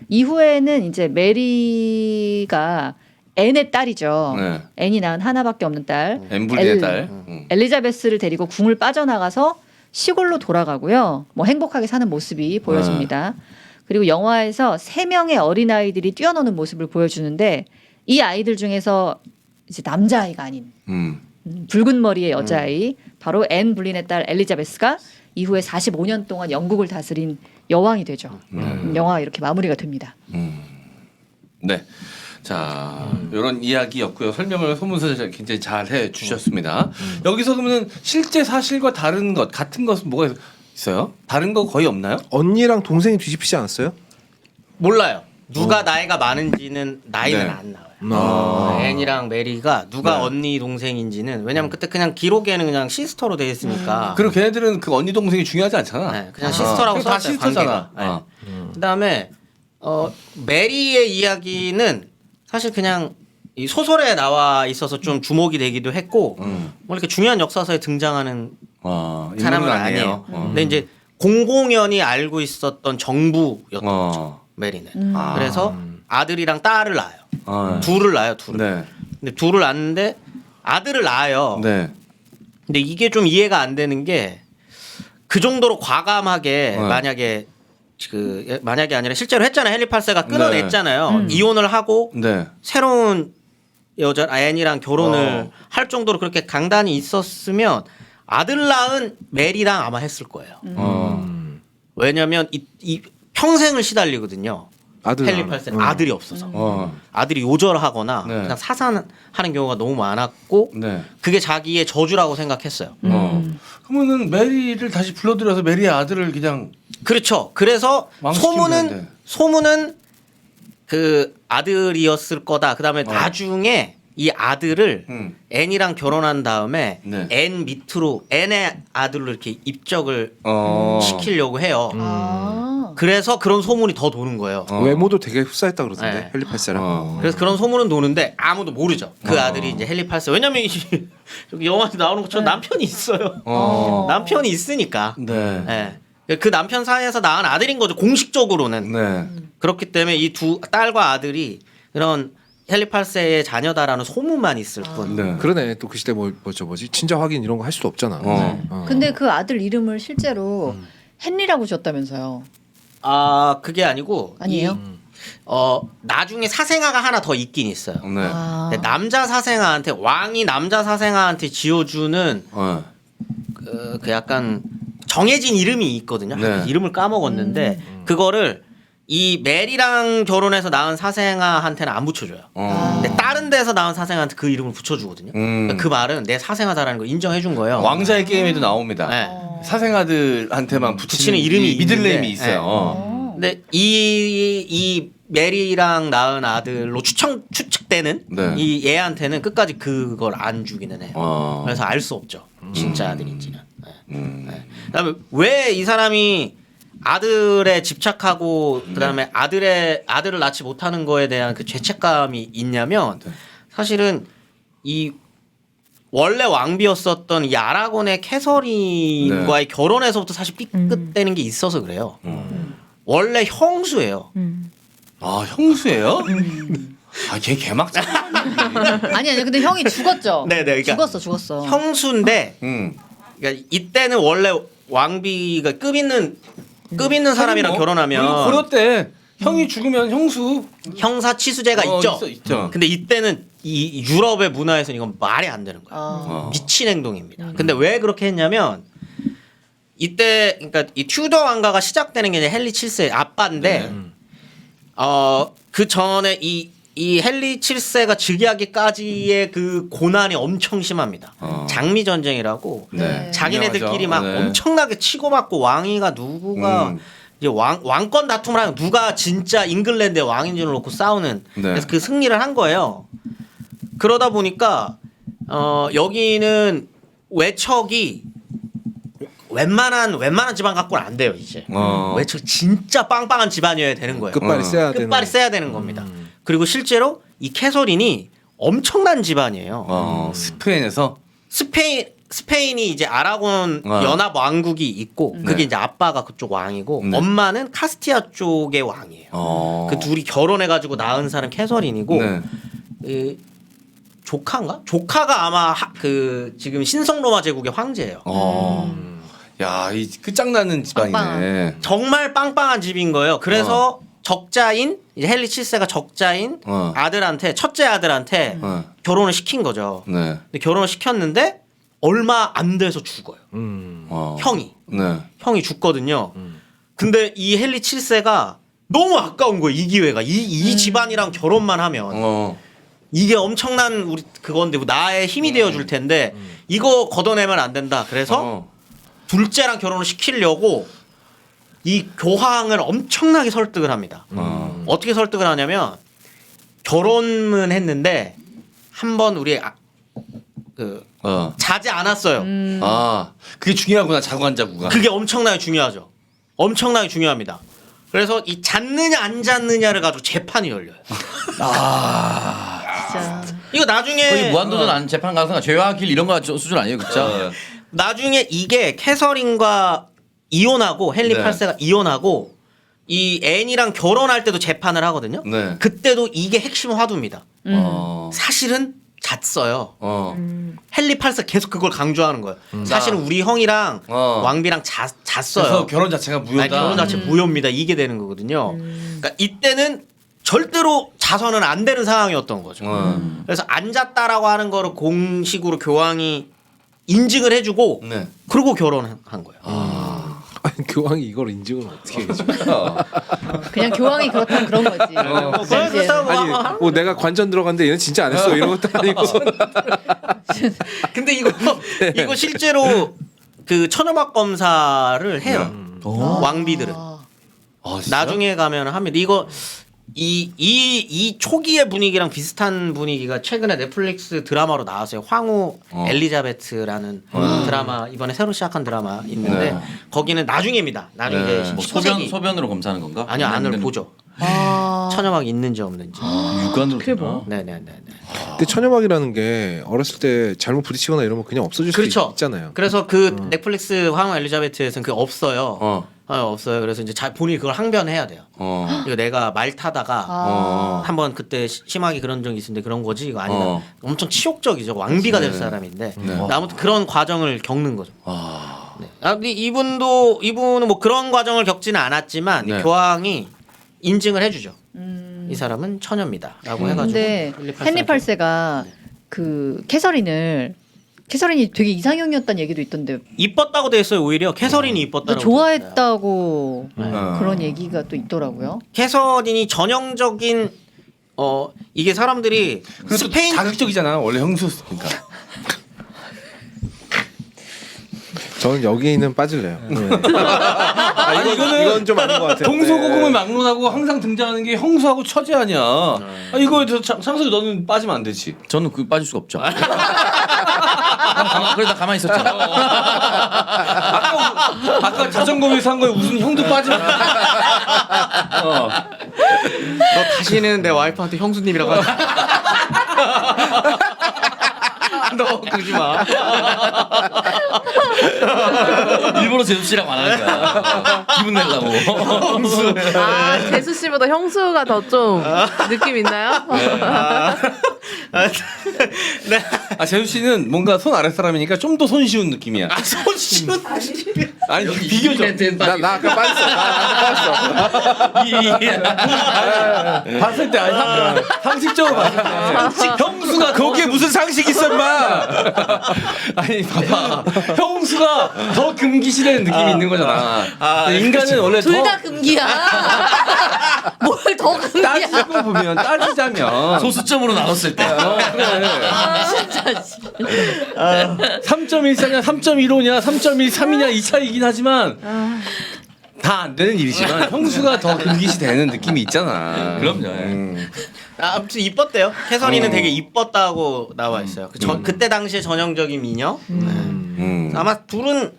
이후에는 이제 메리가 앤의 딸이죠. 네. 앤이 낳은 하나밖에 없는 딸. 엠블린의 딸. 엘리자베스를 데리고 궁을 빠져나가서 시골로 돌아가고요. 뭐 행복하게 사는 모습이 보여집니다. 그리고 영화에서 3명의 어린아이들이 뛰어노는 모습을 보여주는데 이 아이들 중에서 이제 남자아이가 아닌 붉은 머리의 여자아이 바로 앤 블린의 딸 엘리자베스가 이후에 45년 동안 영국을 다스린 여왕이 되죠. 영화가 이렇게 마무리가 됩니다. 네. 자, 이런 이야기였고요. 설명을 소문서 굉장히 잘 해주셨습니다. 여기서 그러면 실제 사실과 다른 것, 같은 것은 뭐가 있어요? 다른 거 거의 없나요? 언니랑 동생이 뒤집히지 않았어요? 몰라요. 누가 나이가 많은지는 나이는 네. 안 나와요. 앤이랑 메리가 누가 언니 동생인지는 왜냐면 그때 그냥 기록에는 그냥 시스터로 돼 있으니까. 그리고 걔네들은 그 언니 동생이 중요하지 않잖아. 네, 그냥 시스터라고 다 써있어요. 시스터잖아. 관계가. 그다음에 메리의 이야기는 사실 그냥 이 소설에 나와 있어서 좀 주목이 되기도 했고 뭐 이렇게 중요한 역사서에 등장하는 사람은 아니에요. 근데 이제 공공연히 알고 있었던 정부였던 거죠. 메리는. 그래서 아들이랑 딸을 낳아요. 둘을 낳아요. 둘을. 네. 근데 둘을 낳는데 아들을 낳아요. 네. 근데 이게 좀 이해가 안 되는 게 그 정도로 과감하게 만약에 아니라 실제로 했잖아요. 헨리 8세가 끊어냈잖아요. 이혼을 하고 네. 새로운 여자 앤이랑 결혼을 할 정도로 그렇게 강단이 있었으면 아들 낳은 메리랑 아마 했을 거예요. 왜냐면 이 평생을 시달리거든요. 헨리 8세는 아들이 없어서 아들이 요절하거나 네. 그냥 사산하는 경우가 너무 많았고 네. 그게 자기의 저주라고 생각했어요. 그러면은 메리를 다시 불러들여서 메리의 아들을 그냥 그렇죠. 그래서 왕시키면 되는데. 소문은 그 아들이었을 거다. 그다음에 나중에 이 아들을 앤이랑 결혼한 다음에 네. 앤 밑으로 앤의 아들로 이렇게 입적을 시키려고 해요. 그래서 그런 소문이 더 도는 거예요. 외모도 되게 흡사했다 그러던데 네. 헨리 8세랑. 그래서 그런 소문은 도는데 아무도 모르죠. 그 아들이 이제 헨리 8세. 왜냐면 여기 영화에 나오는 것처럼 남편이 있어요. 남편이 있으니까. 네. 네. 그 남편 사이에서 낳은 아들인 거죠. 공식적으로는. 네. 그렇기 때문에 이 두 딸과 아들이 그런 헨리 8세의 자녀다라는 소문만 있을 뿐. 네. 그러네. 또 그 시대 뭐지 친자 확인 이런 거 할 수도 없잖아. 근데 그 아들 이름을 실제로 헨리라고 줬다면서요. 아 그게 아니고 아니에요? 나중에 사생아가 하나 더 있긴 있어요. 네. 아. 근데 남자 사생아한테 왕이 남자 사생아한테 지어주는 그 약간 정해진 이름이 있거든요. 네. 이름을 까먹었는데 그거를 이 메리랑 결혼해서 낳은 사생아한테는 안 붙여줘요. 근데 다른 데서 낳은 사생아한테 그 이름을 붙여주거든요. 그러니까 그 말은 내 사생아다라는 걸 인정해준 거예요. 왕자의 게임에도 나옵니다. 네. 사생아들한테만 붙이는 붙이는 이름이 미들네임이 있는데, 있어요. 근데 이 메리랑 낳은 아들로 추측되는 네. 이 얘한테는 끝까지 그걸 안 주기는 해요. 그래서 알 수 없죠. 진짜 아들인지는. 네. 그다음에 왜 이 사람이 아들에 집착하고 그다음에 아들을 낳지 못하는 거에 대한 그 죄책감이 있냐면 사실은 이 원래 왕비였었던 이 아라곤의 캐서린과의 결혼에서부터 사실 삐끗대는 게 있어서 그래요. 원래 형수예요. 아 형수예요? 걔 개막장. 아니 근데 형이 죽었죠. 네, 그러니까 죽었어. 형수인데 그러니까 이때는 원래 왕비가 급 있는 사람이랑 뭐, 결혼하면 고려 때 형이 죽으면 형수 형사 치수제가 있죠. 있죠. 근데 이때는 이 유럽의 문화에서는 이건 말이 안 되는 거예요. 아. 미친 행동입니다. 근데 왜 그렇게 했냐면 이때 그러니까 이 튜더 왕가가 시작되는 게 이제 헨리 7세 아빠인데 그 전에 이 헨리 7세가 즉위하기까지의 그 고난이 엄청 심합니다. 장미 전쟁이라고 네. 자기네들끼리 막 유명하죠. 네. 엄청나게 치고받고 왕위가 누구가 이제 왕권 다툼을 하는 누가 진짜 잉글랜드의 왕인지를 놓고 싸우는 네. 그래서 그 승리를 한 거예요. 그러다 보니까 여기는 외척이 웬만한 집안 갖고는 안 돼요 이제. 외척 진짜 빵빵한 집안이어야 되는 거예요. 끝발이 세야 되는. 끝발이 세야 되는 겁니다. 그리고 실제로 이 캐서린이 엄청난 집안이에요. 스페인에서 스페인이 이제 아라곤 연합 왕국이 있고 그게 이제 아빠가 그쪽 왕이고 네. 엄마는 카스티아 쪽의 왕이에요. 그 둘이 결혼해가지고 낳은 사람 캐서린이고 네. 이 조카인가? 조카가 아마 그 지금 신성 로마 제국의 황제예요. 야, 이 끝장나는 집안이네. 정말 빵빵한 집인 거예요. 그래서 적자인 이제 헨리 7세가 적자인 아들한테 첫째 아들한테 결혼을 시킨 거죠. 네. 근데 결혼을 시켰는데 얼마 안 돼서 죽어요. 형이 네. 형이 죽거든요. 근데 이 헨리 7세가 너무 아까운 거예요. 이 기회가 이 집안이랑 결혼만 하면 이게 엄청난 우리 그건데 나의 힘이 되어 줄 텐데 이거 걷어내면 안 된다. 그래서 둘째랑 결혼을 시키려고 이 교황을 엄청나게 설득을 합니다. 어떻게 설득을 하냐면 결혼은 했는데 한번 우리 자지 않았어요. 그게 중요하구나. 자고 안 자고가. 그게 엄청나게 중요하죠. 엄청나게 중요합니다. 그래서 이 잤느냐 안 잤느냐를 가지고 재판이 열려요. 진짜. 이거 나중에 거의 무한도전 안 재판 가서 죄와 길 이런 거 수준 아니에요, 그렇죠? 나중에 이게 캐서린과 이혼하고 헨리 네. 8세가 이혼하고 이 앤이랑 결혼할 때도 재판을 하거든요. 네. 그때도 이게 핵심 화두입니다. 사실은 잤어요. 헨리 8세 계속 그걸 강조하는 거예요. 사실은 우리 형이랑 왕비랑 잤어요. 그래서 결혼 자체가 무효다. 아니, 결혼 자체 무효입니다. 이게 되는 거거든요. 그러니까 이때는 절대로 자서는 안 되는 상황이었던 거죠. 그래서 안 잤다라고 하는 거를 공식으로 교황이 인증을 해주고 네. 그러고 결혼한 거예요. 교황이 이걸 인증을 어떻게 해줘? 그냥 교황이 그렇다면 그런 거지. 그래서 아니 뭐 내가 관전 들어갔는데 얘는 진짜 안 했어 이런 것도 아니고. 근데 이거 실제로 그 천연막 검사를 해요. 왕비들은. 아, 진짜? 나중에 가면 합니다. 이거 이 초기의 분위기랑 비슷한 분위기가 최근에 넷플릭스 드라마로 나왔어요. 황후 엘리자베트라는 드라마 이번에 새로 시작한 드라마 있는데 네. 거기는 나중에입니다. 나중에 네. 뭐 19세기 소변으로 검사하는 건가? 아니요 안을 보죠. 아. 천연막 있는지 없는지. 육안으로 그게 보나? 뭐? 네네네. 근데 천연막이라는 게 어렸을 때 잘못 부딪히거나 이러면 그냥 없어질 수 그렇죠. 있잖아요. 그래서 그 넷플릭스 황후 엘리자베트에서는 그게 없어요. 어. 없어요. 그래서 이제 본인이 그걸 항변해야 돼요. 이거 내가 말 타다가 아. 한번 그때 심하게 그런 적이 있었는데 그런 거지 이거 아니다. 어. 엄청 치욕적이죠. 왕비가 될 사람인데 네. 아무튼 그런 과정을 겪는 거죠. 네. 근데 이분은 뭐 그런 과정을 겪지는 않았지만 네. 교황이 인증을 해주죠. 이 사람은 처녀입니다라고 해가지고. 근데 헨리 8세가 그 캐서린이 되게 이상형이었다는 얘기도 있던데 이뻤다고 돼 있어요. 오히려 캐서린이 이뻤다고. 좋아했다고 네. 그런 얘기가 또 있더라고요. 캐서린이 전형적인 이게 사람들이 그리고 스페인 또 자극적이잖아. 원래 형수니까. 저는 여기는 빠질래요. 아니 이건 좀 아닌 것 같아요. 동서고금을 네. 막론하고 항상 등장하는 게 형수하고 처제 아니야. 아, 이거에 대해서 창석이 너는 빠지면 안 되지. 저는 그 빠질 수가 없죠. 그래서 나 가만히 있었잖아. 아까 자전거에서 산 거에 무슨 형도 빠지면 안 돼. 너 다시는 내 와이프한테 형수님이라고 하지. 너 그러지 마. 일부러 제수 씨랑 안 하는 거야. 기분 내려고. 아 재수 씨보다 형수가 더 좀 느낌 있나요? 네. 아 재수 씨는 뭔가 손 아래 사람이니까 좀 더 손쉬운 느낌이야. 손 씌운. 아니 비교적. 나 아까 빠졌어. 봤을 때 아니 상식적으로 봤을 때 형수가 거기에 무슨 상식 있어 임마. 아니 봐봐 형수가 더 금기시되는 느낌이 있는 거잖아. 인간은 원래 둘 더 다 금기야. 뭘 더 금기야. 따지고 보면 따지자면 소수점으로 나눴을 때. 그래. 진짜. 3.14냐 3.15냐 3.13이냐 이 차이긴 하지만 다 안 되는 일이지만 형수가 더 금기시 되는 느낌이 있잖아. 그럼요. 아무튼 이뻤대요. 캐서린은 되게 이뻤다고 나와 있어요. 그때 당시에 전형적인 미녀. 아마 둘은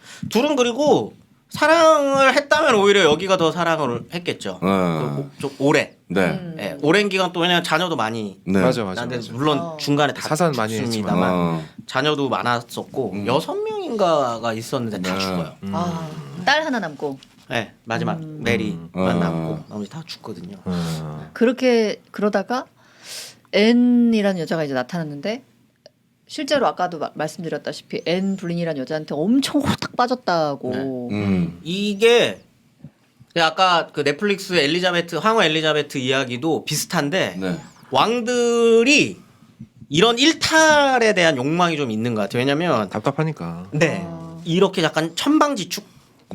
그리고 사랑을 했다면 오히려 여기가 더 사랑을 했겠죠. 좀 오래. 네. 네, 오랜 기간 또 왜냐면 자녀도 많이. 네. 맞아. 나한테 물론 중간에 다 사산 많이 죽습니다만 자녀도 많았었고 6명인가가 있었는데 다 죽어요. 딸 하나 남고 네, 마지막 메리만 남고 나머지 다 죽거든요. 그렇게 그러다가 앤이라는 여자가 이제 나타났는데 실제로 아까도 말씀드렸다시피 앤 블린이라는 여자한테 엄청 호딱 빠졌다고. 이게 아까 그 넷플릭스 황후 엘리자베트 이야기도 비슷한데 네. 왕들이 이런 일탈에 대한 욕망이 좀 있는 것 같아요. 왜냐면 답답하니까. 이렇게 약간 천방지축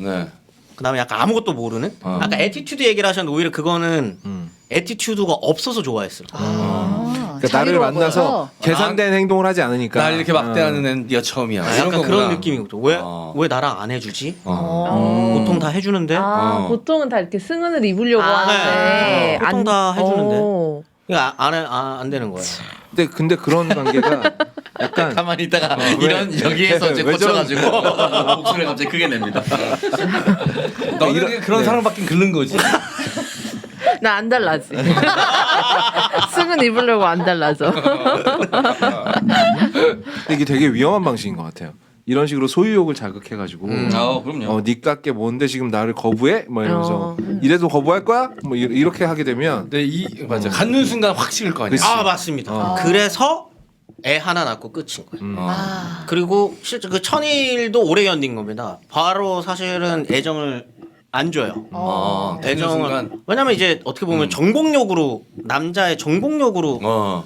네. 그다음에 약간 아무것도 모르는 아까 에티튜드 얘기를 하셨는데 오히려 그거는 에티튜드가 없어서 좋아했어요. 그러니까 나를 자유로워 만나서 보여서. 계산된 행동을 하지 않으니까. 날 이렇게 막대하는 애는 네가 처음이야. 이런 약간 거구나. 그런 느낌이거든. 왜 나랑 안 해주지? 어. 보통 다 해주는데 보통은 다 이렇게 승은을 입으려고 아, 하는데 보통 다 해주는데. 오. 이거 안 되는 거예요. 근데 그런 관계가 약간 가만히 있다가 이런 여기에서 이제 왜 꽂혀가지고 목소리를 갑자기 크게 냅니다. 너는 그런 사람밖에 긁는 거지. 나 안 달라지. 승은 입으려고 안 달라져. 근데 이게 되게 위험한 방식인 것 같아요. 이런 식으로 소유욕을 자극해가지고 그럼요. 니깎게 뭔데 지금 나를 거부해? 뭐 이러면서 이래도 거부할 거야? 뭐 이렇게 하게 되면 근데 맞아. 갖는 순간 확 식을 거 아니야. 아 맞습니다. 그래서 애 하나 낳고 끝인 거예요. 그리고 실제 그 천일도 오래 견딘 겁니다. 바로 사실은 애정을 안 줘요. 애정을 왜냐면 이제 어떻게 보면 정복력으로 남자의 정복력으로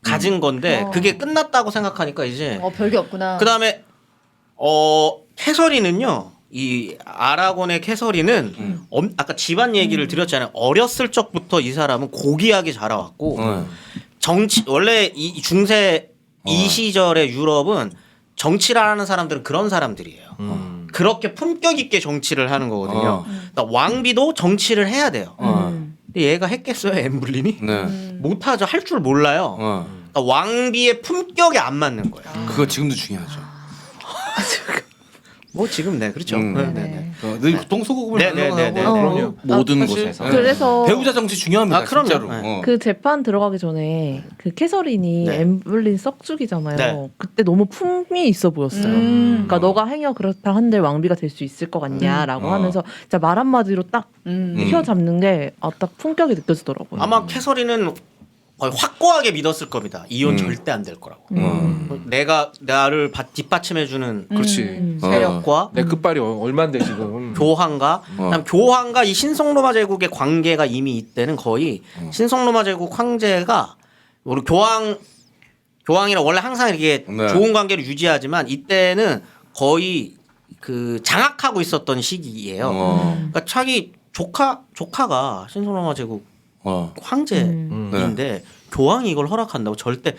가진 건데 그게 끝났다고 생각하니까 이제 별게 없구나. 그다음에 캐서린은요 이 아라곤의 캐서린은 아까 집안 얘기를 드렸잖아요. 어렸을 적부터 이 사람은 고귀하게 자라왔고 정치 원래 이 중세 이 시절의 유럽은 정치를 하는 사람들은 그런 사람들이에요. 그렇게 품격 있게 정치를 하는 거거든요. 그러니까 왕비도 정치를 해야 돼요. 근데 얘가 했겠어요, 엠블린이? 네. 못하죠. 할 줄 몰라요. 그러니까 왕비의 품격에 안 맞는 거예요. 그거 지금도 중요하죠. 뭐 지금 네 그렇죠. 네네네. 늘 똥소국을 네네네네. 그럼요. 모든 사실, 곳에서. 네. 그래서 배우자 정치 중요합니다. 아, 그럼요. 진짜로. 네. 그 재판 들어가기 전에 그 캐서린이 네. 엠블린 썩죽이잖아요. 네. 그때 너무 품이 있어 보였어요. 그러니까 너가 행여 그렇다 한들 왕비가 될 수 있을 것 같냐라고 하면서 진짜 말 한마디로 딱 휘어잡는 게 딱 품격이 느껴지더라고요. 아마 캐서린은 거의 확고하게 믿었을 겁니다. 이혼 절대 안 될 거라고. 내가 나를 뒷받침해주는 그렇지. 세력과 내 끝발이 얼만데 지금. 교황과 그다음 교황과 이 신성로마 제국의 관계가 이미 이때는 거의 신성로마 제국 황제가 우리 교황이랑 원래 항상 이렇게 네. 좋은 관계를 유지하지만 이때는 거의 그 장악하고 있었던 시기예요. 그러니까 자기 조카가 신성로마 제국 황제인데 교황이 이걸 허락한다고 절대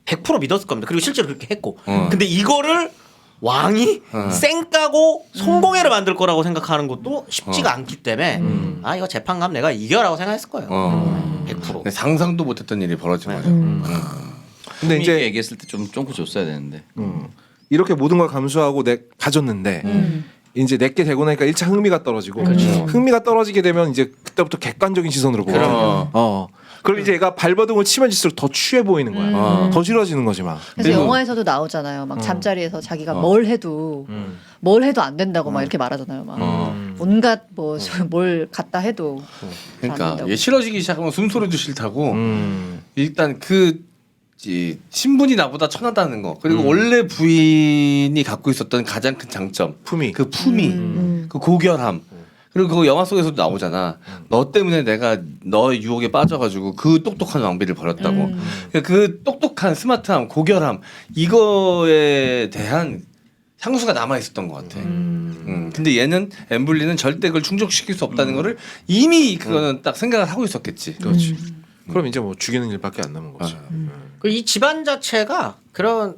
100% 믿었을 겁니다. 그리고 실제로 그렇게 했고. 근데 이거를 왕이 쌩까고 성공회를 만들 거라고 생각하는 것도 쉽지가 않기 때문에 아 이거 재판 가면 내가 이겨라고 생각했을 거예요. 100%. 상상도 못했던 일이 벌어진 거죠. 근데 이제 이제 얘기했을 때 좀 쫑긋 줬어야 되는데. 이렇게 모든 걸 감수하고 가졌는데 이제 내게 되고 나니까 1차 흥미가 떨어지고 흥미가 떨어지게 되면 이제 그때부터 객관적인 시선으로 보거든요. 그럼 이제 얘가 발버둥을 치면 칠수록 더 취해 보이는 거야. 더 싫어지는 거지 막. 그래서 영화에서도 나오잖아요. 막 잠자리에서 자기가 뭘 해도 안 된다고 막 이렇게 말하잖아요. 막 온갖 뭐 뭘 갖다 해도 안 그러니까 된다고. 얘 싫어지기 시작하면 숨소리도 싫다고 일단 신분이 나보다 천하다는 거 그리고 원래 부인이 갖고 있었던 가장 큰 장점 품위. 그 품위 그 고결함 그리고 그거 영화 속에서도 나오잖아 너 때문에 내가 너의 유혹에 빠져가지고 그 똑똑한 왕비를 버렸다고 그 똑똑한 스마트함 고결함 이거에 대한 향수가 남아 있었던 것 같아. 근데 얘는 엠블리는 절대 그걸 충족시킬 수 없다는 거를 이미 그거는 딱 생각을 하고 있었겠지. 그렇지. 그럼 이제 뭐 죽이는 일밖에 안 남은 거지. 그리고 이 집안 자체가 그냥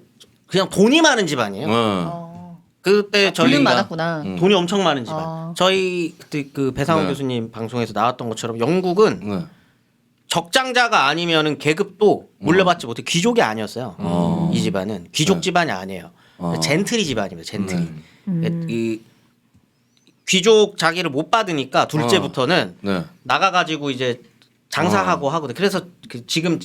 돈이 많은 집안이에요. 그때 돈은 저희가 많았구나. 돈이 엄청 많은 집안. 저희 그때 그 배상훈 네. 교수님 방송에서 나왔던 것처럼 영국은 네. 적장자가 아니면은 계급도 물려받지 못해 귀족이 아니었어요. 이 집안은 귀족 집안이 아니에요. 젠트리 집안입니다. 젠트리. 이 귀족 자기를 못 받으니까 둘째부터는 네. 나가가지고 이제 장사하고 하거든. 그래서 지금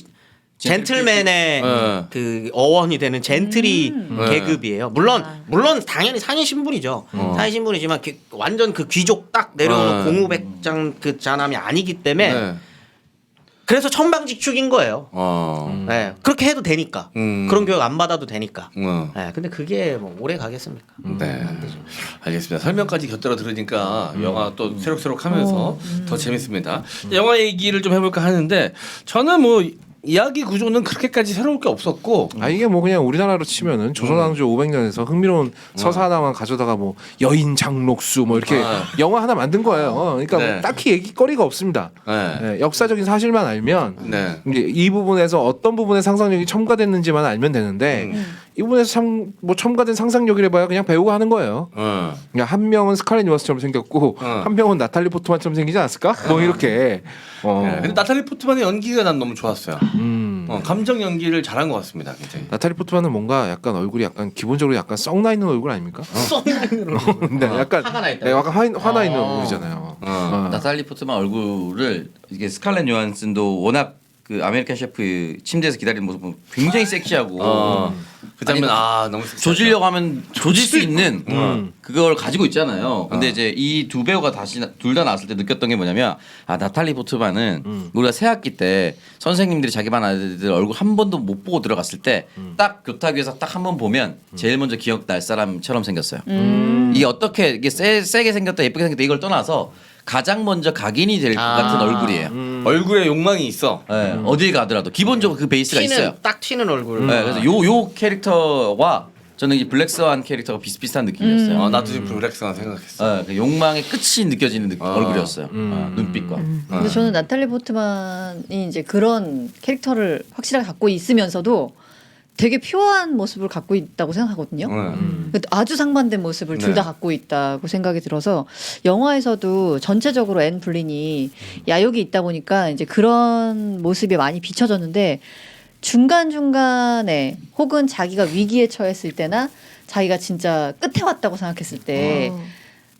젠틀맨의 네. 그 어원이 되는 젠트리 계급이에요. 물론 당연히 상위 신분이죠. 상위 신분이지만 완전 그 귀족 딱 내려오는 공우백장 그 잔함이 아니기 때문에 네. 그래서 천방지축인 거예요. 네, 그렇게 해도 되니까 그런 교육 안 받아도 되니까. 네, 근데 그게 뭐 오래 가겠습니까? 네. 알겠습니다. 설명까지 곁들여 들으니까 영화 또 새록새록하면서 더 재밌습니다. 영화 얘기를 좀 해볼까 하는데 저는 뭐 이야기 구조는 그렇게까지 새로울 게 없었고 이게 뭐 그냥 우리나라로 치면은 조선왕조 500년에서 흥미로운 서사 하나만 가져다가 뭐 여인 장록수 뭐 이렇게 영화 하나 만든 거예요. 그러니까 네. 뭐 딱히 얘기거리가 없습니다. 네. 네, 역사적인 사실만 알면 네. 이제 이 부분에서 어떤 부분에 상상력이 첨가됐는지만 알면 되는데 이 부분에서 뭐 첨가된 상상력이라 봐야 그냥 배우가 하는 거예요. 그냥 한 명은 스칼렛 요한스처럼 생겼고 한 명은 나탈리 포트만처럼 생기지 않았을까? 뭐 이렇게. 네. 근데 나탈리 포트만의 연기가 난 너무 좋았어요. 감정 연기를 잘한 것 같습니다. 굉장히. 나탈리 포트만은 뭔가 약간 얼굴이 약간 기본적으로 약간 썩나 있는 얼굴 아닙니까? 네, 약간 화가 나 있다. 네, 약간 화나 있는 얼굴이잖아요. 나탈리 포트만 얼굴을 이게 스칼렛 요한슨도 워낙 그 아메리칸 셰프 침대에서 기다리는 모습 보면 굉장히 섹시하고 그 장면 아니, 너무 섹시하다. 조지려고 하면 조질 수 있는 그걸 가지고 있잖아요. 근데 이제 이 두 배우가 둘 다 나왔을 때 느꼈던 게 뭐냐면 나탈리 포트만은 우리가 새 학기 때 선생님들이 자기 반 아이들 얼굴 한 번도 못 보고 들어갔을 때 딱 교탁위에서 딱 한 번 보면 제일 먼저 기억날 사람처럼 생겼어요. 이게 어떻게 이게 세게 생겼다 예쁘게 생겼다 이걸 떠나서 가장 먼저 각인이 될 것 같은 얼굴이에요. 얼굴에 욕망이 있어. 네, 어딜 가더라도 기본적으로 그 베이스가 있어요. 딱 튀는 얼굴. 네, 그래서 요 캐릭터와 저는 이 블랙스완 캐릭터가 비슷비슷한 느낌이었어요. 나도 지금 블랙스완 생각했어. 그 욕망의 끝이 느껴지는 얼굴이었어요. 눈빛과. 근데 저는 나탈리 포트만이 이제 그런 캐릭터를 확실하게 갖고 있으면서도 되게 퓨어한 모습을 갖고 있다고 생각하거든요. 아주 상반된 모습을 둘 다 네. 갖고 있다고 생각이 들어서 영화에서도 전체적으로 앤 블린이 야욕이 있다 보니까 이제 그런 모습이 많이 비춰졌는데 중간중간에 혹은 자기가 위기에 처했을 때나 자기가 진짜 끝에 왔다고 생각했을 때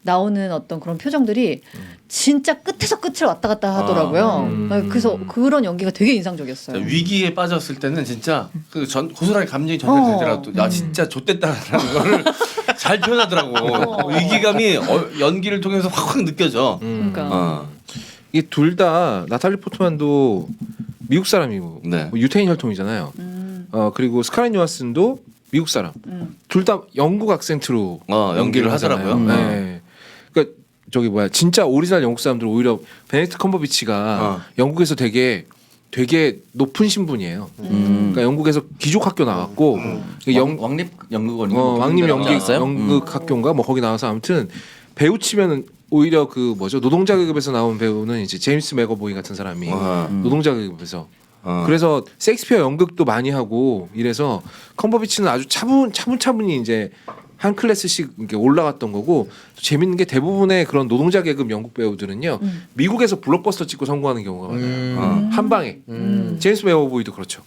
나오는 어떤 그런 표정들이 진짜 끝에서 끝을 왔다 갔다 하더라고요. 그래서 그런 연기가 되게 인상적이었어요. 위기에 빠졌을 때는 진짜 그 고스란히 감정이 전달되더라도 야 진짜 좆됐다라는 거를 잘 표현하더라고. 위기감이 연기를 통해서 확 느껴져. 그러니까 이게 둘 다 나탈리 포트만도 미국 사람이고 네. 뭐 유태인 혈통이잖아요. 그리고 스카렛 요한슨도 미국 사람. 둘 다 영국 악센트로 연기를 하더라고요. 네. 그러니까 저기 뭐야 진짜 오리지널 영국 사람들 오히려 베네딕트 컴버비치가 영국에서 되게 높은 신분이에요. 그러니까 영국에서 기족 학교 나왔고 왕립 연극원인가? 왕립 연극 있어요? 연극 학교인가 뭐 거기 나와서 아무튼 배우 치면은 오히려 그 뭐죠 노동자 계급에서 나온 배우는 이제 제임스 맥어보이 같은 사람이 노동자 계급에서 그래서 셰익스피어 연극도 많이 하고 이래서 컴버비치는 아주 차분차분히 이제 한 클래스씩 이렇게 올라갔던 거고 재밌는 게 대부분의 그런 노동자 계급 연극 배우들은요 미국에서 블록버스터 찍고 성공하는 경우가 많아요. 한 방에 제임스 맥어보이도 그렇죠.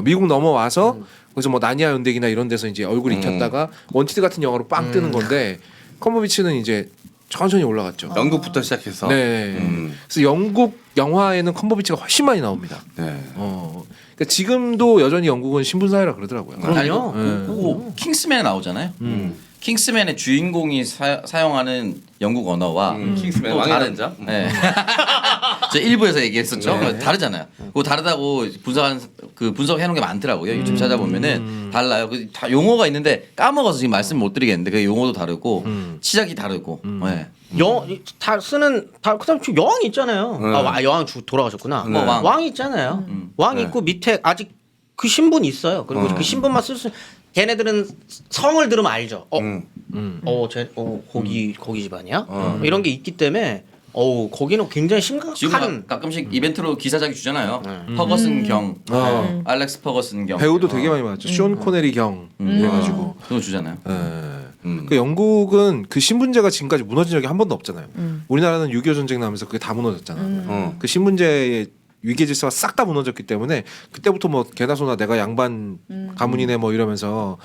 미국 넘어와서 그래서 뭐 나니아 연대기나 이런 데서 이제 얼굴 익혔다가 원티드 같은 영화로 빵 뜨는 건데 컴버비치는 이제 천천히 올라갔죠. 연극부터 시작해서. 네. 그래서 영국 영화에는 컴버비치가 훨씬 많이 나옵니다. 네. 그러니까 지금도 여전히 영국은 신분 사회라 그러더라고요. 그럼요. 그리고 킹스맨에 나오잖아요. 킹스맨의 주인공이 사용하는 영국 언어와 킹스맨 또 왕의 다른- 남자. 네. 저 1부에서 얘기했었죠. 네. 다르잖아요. 그거 다르다고 분석해 놓은 게 많더라고요. 유튜브 찾아보면은 달라요. 다 용어가 있는데 까먹어서 지금 말씀 못 드리겠는데 그 용어도 다르고 시작이 다르고. 네. 다 쓰는 그다음 여왕 있잖아요. 여왕 돌아가셨구나. 네. 왕이 있잖아요. 왕 있고 밑에 아직 그 신분이 있어요. 그리고 그 신분만 쓸 수. 걔네들은 성을 들으면 알죠. 거기 집안이야. 이런 게 있기 때문에 거기는 굉장히 지금 심각한. 가끔씩 이벤트로 기사작이 주잖아요. 퍼거슨 경, 알렉스 퍼거슨 경. 배우도 되게 많이 많았죠. 쇼 코네리 경 이래가지고. 그거 주잖아요. 그 영국은 그 신분제가 지금까지 무너진 적이 한 번도 없잖아요. 우리나라는 6.25 전쟁 나면서 그게 다 무너졌잖아. 그 신분제의 위계 질서가 싹 다 무너졌기 때문에 그때부터 뭐 개나 소나 내가 양반 가문이네 뭐 이러면서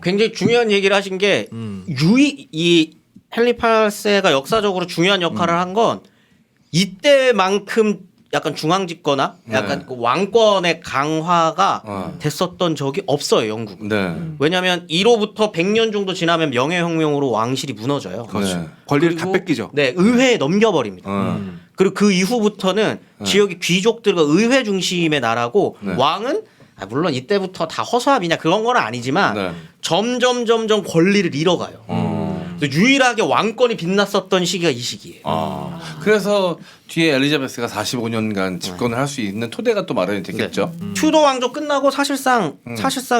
굉장히 중요한 얘기를 하신 게 이 헨리 8세가 역사적으로 중요한 역할을 한 건 이때만큼 약간 중앙집거나 약간 그 왕권의 강화가 됐었던 적이 없어요 영국. 네. 왜냐하면 이로부터 100년 정도 지나면 명예혁명으로 왕실이 무너져요. 그렇죠. 네. 권리를 다 그리고 뺏기죠. 네, 의회에 넘겨버립니다. 그리고 그 이후부터는 지역의 귀족들과 의회 중심의 나라고 왕은 물론 이때부터 다 허수아비냐 그런 건 아니지만 점점 권리를 잃어가요. 그래서 유일하게 왕권이 빛났었던 시기가 이 시기예요. 그래서 뒤에 엘리자베스가 45년간 집권을 할 수 있는 토대가 또 마련이 됐겠죠. 튜더 왕조 끝나고 사실상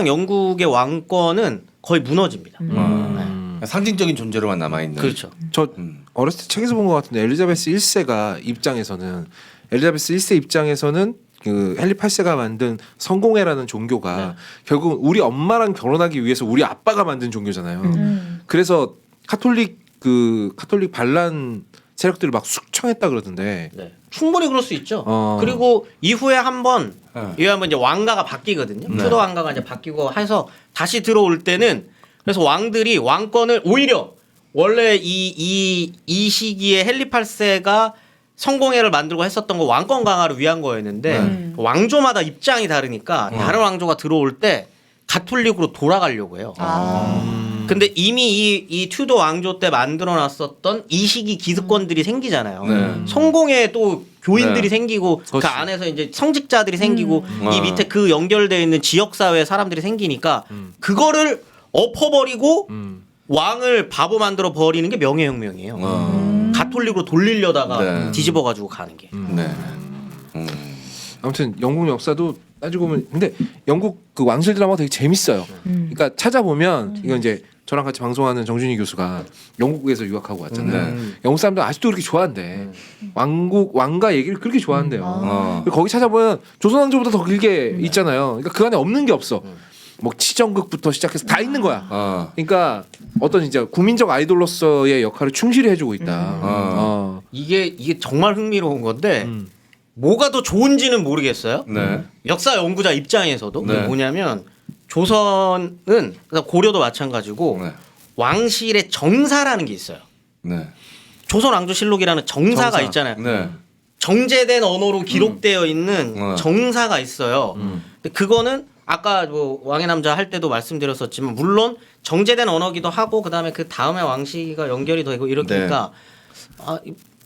영국의 왕권은 거의 무너집니다. 상징적인 존재로만 남아 있는. 그렇죠. 저 어렸을 때 책에서 본 것 같은데 엘리자베스 1세가 입장에서는 엘리자베스 1세 입장에서는 그 헨리 8세가 만든 성공회라는 종교가 결국 우리 엄마랑 결혼하기 위해서 우리 아빠가 만든 종교잖아요. 그래서 카톨릭 반란 세력들을 막 숙청했다 그러던데. 네. 충분히 그럴 수 있죠. 그리고 이후에 한번 이제 왕가가 바뀌거든요. 튜더 왕가가 이제 바뀌고 해서 다시 들어올 때는 그래서 왕들이 왕권을 오히려 원래 이 시기에 헨리 8세가 성공회를 만들고 했었던 거 왕권 강화를 위한 거였는데 왕조마다 입장이 다르니까 다른 왕조가 들어올 때 가톨릭으로 돌아가려고 해요. 근데 이미 이 튜더 왕조 때 만들어놨었던 이 시기 기득권들이 생기잖아요. 성공회에 또 교인들이 생기고 그 안에서 이제 성직자들이 생기고 이 밑에 그 연결되어 있는 지역사회 사람들이 생기니까 그거를 엎어버리고 왕을 바보 만들어 버리는 게 명예혁명이에요. 가톨릭으로 돌리려다가 뒤집어가지고 가는 게. 네. 아무튼 영국 역사도 따지고 보면 근데 영국 그 왕실 드라마가 되게 재밌어요. 그러니까 찾아보면 이건 이제 저랑 같이 방송하는 정준희 교수가 영국에서 유학하고 왔잖아요. 영국 사람들 아직도 그렇게 좋아한대. 왕가 얘기를 그렇게 좋아한대요. 그리고 거기 찾아보면 조선왕조보다 더 길게 있잖아요. 그러니까 그 안에 없는 게 없어. 뭐 치정극부터 시작해서 다 있는 거야. 그러니까 어떤 이제 국민적 아이돌로서의 역할을 충실히 해주고 있다. 이게 정말 흥미로운 건데 뭐가 더 좋은지는 모르겠어요. 네. 역사 연구자 입장에서도 네. 뭐냐면 조선은 그러니까 고려도 마찬가지고 네. 왕실의 정사라는 게 있어요. 네. 조선 왕조실록이라는 정사가 있잖아요. 네. 정제된 언어로 기록되어 있는 정사가 있어요. 근데 그거는 아까 뭐 왕의 남자 할 때도 말씀드렸었지만 물론 정제된 언어기도 하고 그다음에 그 다음에 왕시가 연결이 되고 이러니까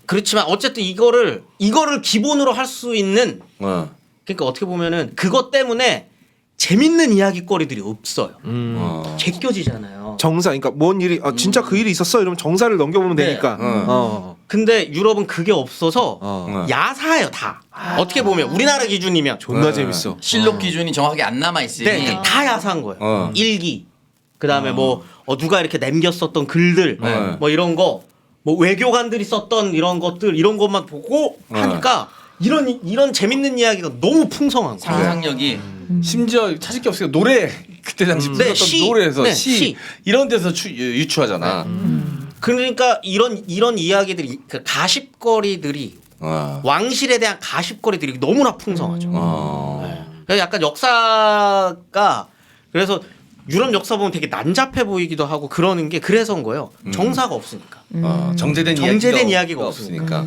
그렇지만 어쨌든 이거를 기본으로 할 수 있는 그러니까 어떻게 보면은 그것 때문에 재밌는 이야기거리들이 없어요. 제껴지잖아요. 정사, 그러니까 뭔 일이 진짜 그 일이 있었어 이러면 정사를 넘겨보면 네. 되니까. 근데 유럽은 그게 없어서 야사예요 다. 어떻게 보면 우리나라 기준이면 존나 재밌어. 실록 기준이 정확하게 안 남아 있으니 네, 다 야사한 거예요. 일기, 그다음에 뭐 누가 이렇게 남겼었던 글들, 뭐 이런 거, 뭐 외교관들이 썼던 이런 것들 이런 것만 보고 하니까 이런 재밌는 이야기가 너무 풍성한 거예요. 상상력이 심지어 찾을 게 없으니까 노래 그때 당시 네, 불렀던 시. 노래에서 네, 시 시. 이런 데서 유추하잖아. 그러니까 이런 이야기들이 그 가십거리들이 왕실에 대한 가십거리들이 너무나 풍성하죠. 네. 그래서 약간 역사가 그래서 유럽 역사 보면 되게 난잡해 보이기도 하고 그러는 게 그래서인 거예요. 정사가 없으니까. 정제된 이야기가 없으니까.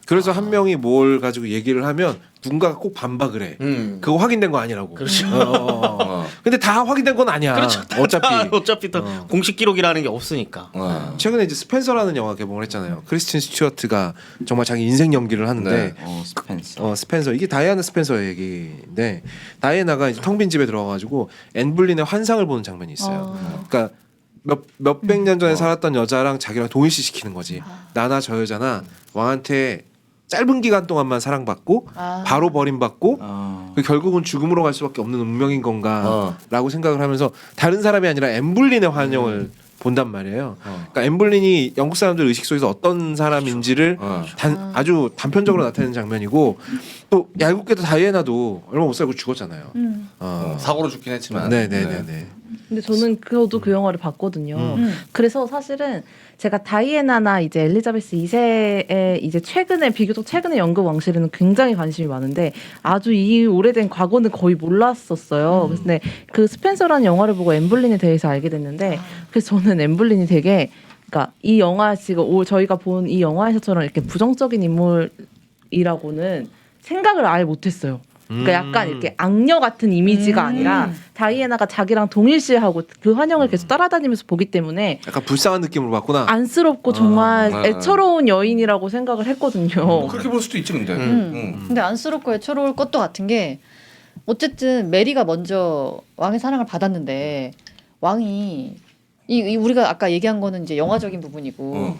그래서 한 명이 뭘 가지고 얘기를 하면 누군가가 꼭 반박을 해. 그거 확인된 거 아니라고. 그렇죠. 근데 다 확인된 건 아니야. 그렇죠. 어차피 또 공식 기록이라는 게 없으니까. 최근에 이제 스펜서라는 영화 개봉을 했잖아요. 크리스틴 스튜어트가 정말 자기 인생 연기를 하는데 스펜서. 스펜서 이게 다이애나 스펜서의 얘기인데 다이애나가 이제 텅 빈 집에 들어가가지고 앤 불린의 환상을 보는 장면이 있어요. 그러니까 몇백 년 전에 살았던 여자랑 자기랑 동일시 시키는 거지. 나나 저 여자나 왕한테 짧은 기간 동안만 사랑받고 바로 버림받고 결국은 죽음으로 갈 수밖에 없는 운명인 건가라고 생각을 하면서 다른 사람이 아니라 엠블린의 환영을 본단 말이에요. 그러니까 엠블린이 영국 사람들 의식 속에서 어떤 사람인지를 아주 단편적으로 나타내는 장면이고 또 얄궂게도 다이애나도 얼마 못 살고 죽었잖아요. 사고로 죽긴 했지만. 네네네네. 근데 저는 저도 그 영화를 봤거든요. 그래서 사실은 제가 다이애나나 이제 엘리자베스 2세의 이제 비교적 최근의 연극 왕실에는 굉장히 관심이 많은데 아주 이 오래된 과거는 거의 몰랐었어요. 근데 그 스펜서라는 영화를 보고 엠블린에 대해서 알게 됐는데 그래서 저는 엠블린이 되게 그러니까 이 영화 지금 저희가 본 이 영화에서처럼 이렇게 부정적인 인물이라고는 생각을 아예 못했어요. 그러니까 약간 이렇게 악녀 같은 이미지가 아니라 다이애나가 자기랑 동일시하고 그 환영을 계속 따라다니면서 보기 때문에 약간 불쌍한 느낌으로 봤구나. 안쓰럽고 정말 애처로운 여인이라고 생각을 했거든요. 그렇게 볼 수도 있지 근데. 근데 안쓰럽고 애처로울 것도 같은 게 어쨌든 메리가 먼저 왕의 사랑을 받았는데 왕이 우리가 아까 얘기한 거는 이제 영화적인 부분이고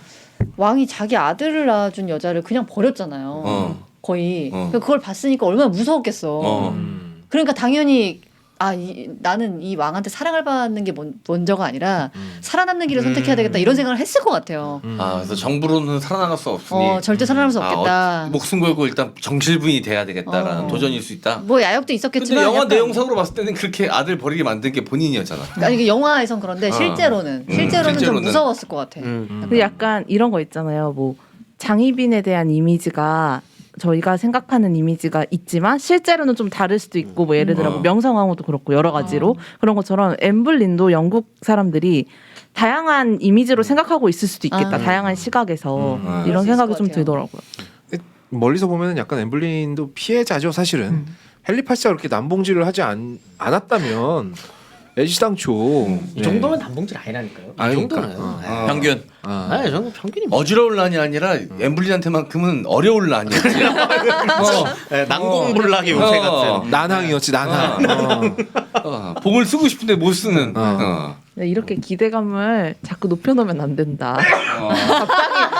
왕이 자기 아들을 낳아준 여자를 그냥 버렸잖아요. 거의 그걸 봤으니까 얼마나 무서웠겠어. 그러니까 당연히 나는 이 왕한테 사랑을 받는 게 먼저가 아니라 살아남는 길을 선택해야 되겠다 이런 생각을 했을 것 같아요. 그래서 정부로는 살아남을 수 없으니 절대 살아남을 수 없겠다. 목숨 걸고 일단 정실분이 돼야 되겠다라는 도전일 수 있다. 뭐 야욕도 있었겠지만 근데 영화 약간 내용상으로 봤을 때는 그렇게 아들 버리게 만든 게 본인이었잖아. 아니 이게 영화에선 그런데 실제로는 좀 무서웠을 것 같아. 근데 약간 이런 거 있잖아요. 뭐 장희빈에 대한 이미지가 저희가 생각하는 이미지가 있지만 실제로는 좀 다를 수도 있고 뭐 예를 들어 뭐 명성황후도 그렇고 여러 가지로 그런 것처럼 엠블린도 영국 사람들이 다양한 이미지로 생각하고 있을 수도 있겠다. 다양한 시각에서 이런 생각이 좀 들더라고요. 멀리서 보면 약간 엠블린도 피해자죠 사실은. 헨리 8세가 그렇게 남봉질을 하지 않았다면 애시당초 이 정도면 남봉질 아니라니까요. 이 정도는 평균. 이 정도 평균입니다. 어지러울 난이 아니라 엠블린한테만큼은 어려울 난이었지. 난공불락의 요새 같은. 난항이었지 난항. 봉을 쓰고 싶은데 못 쓰는. 이렇게 기대감을 자꾸 높여놓으면 안 된다.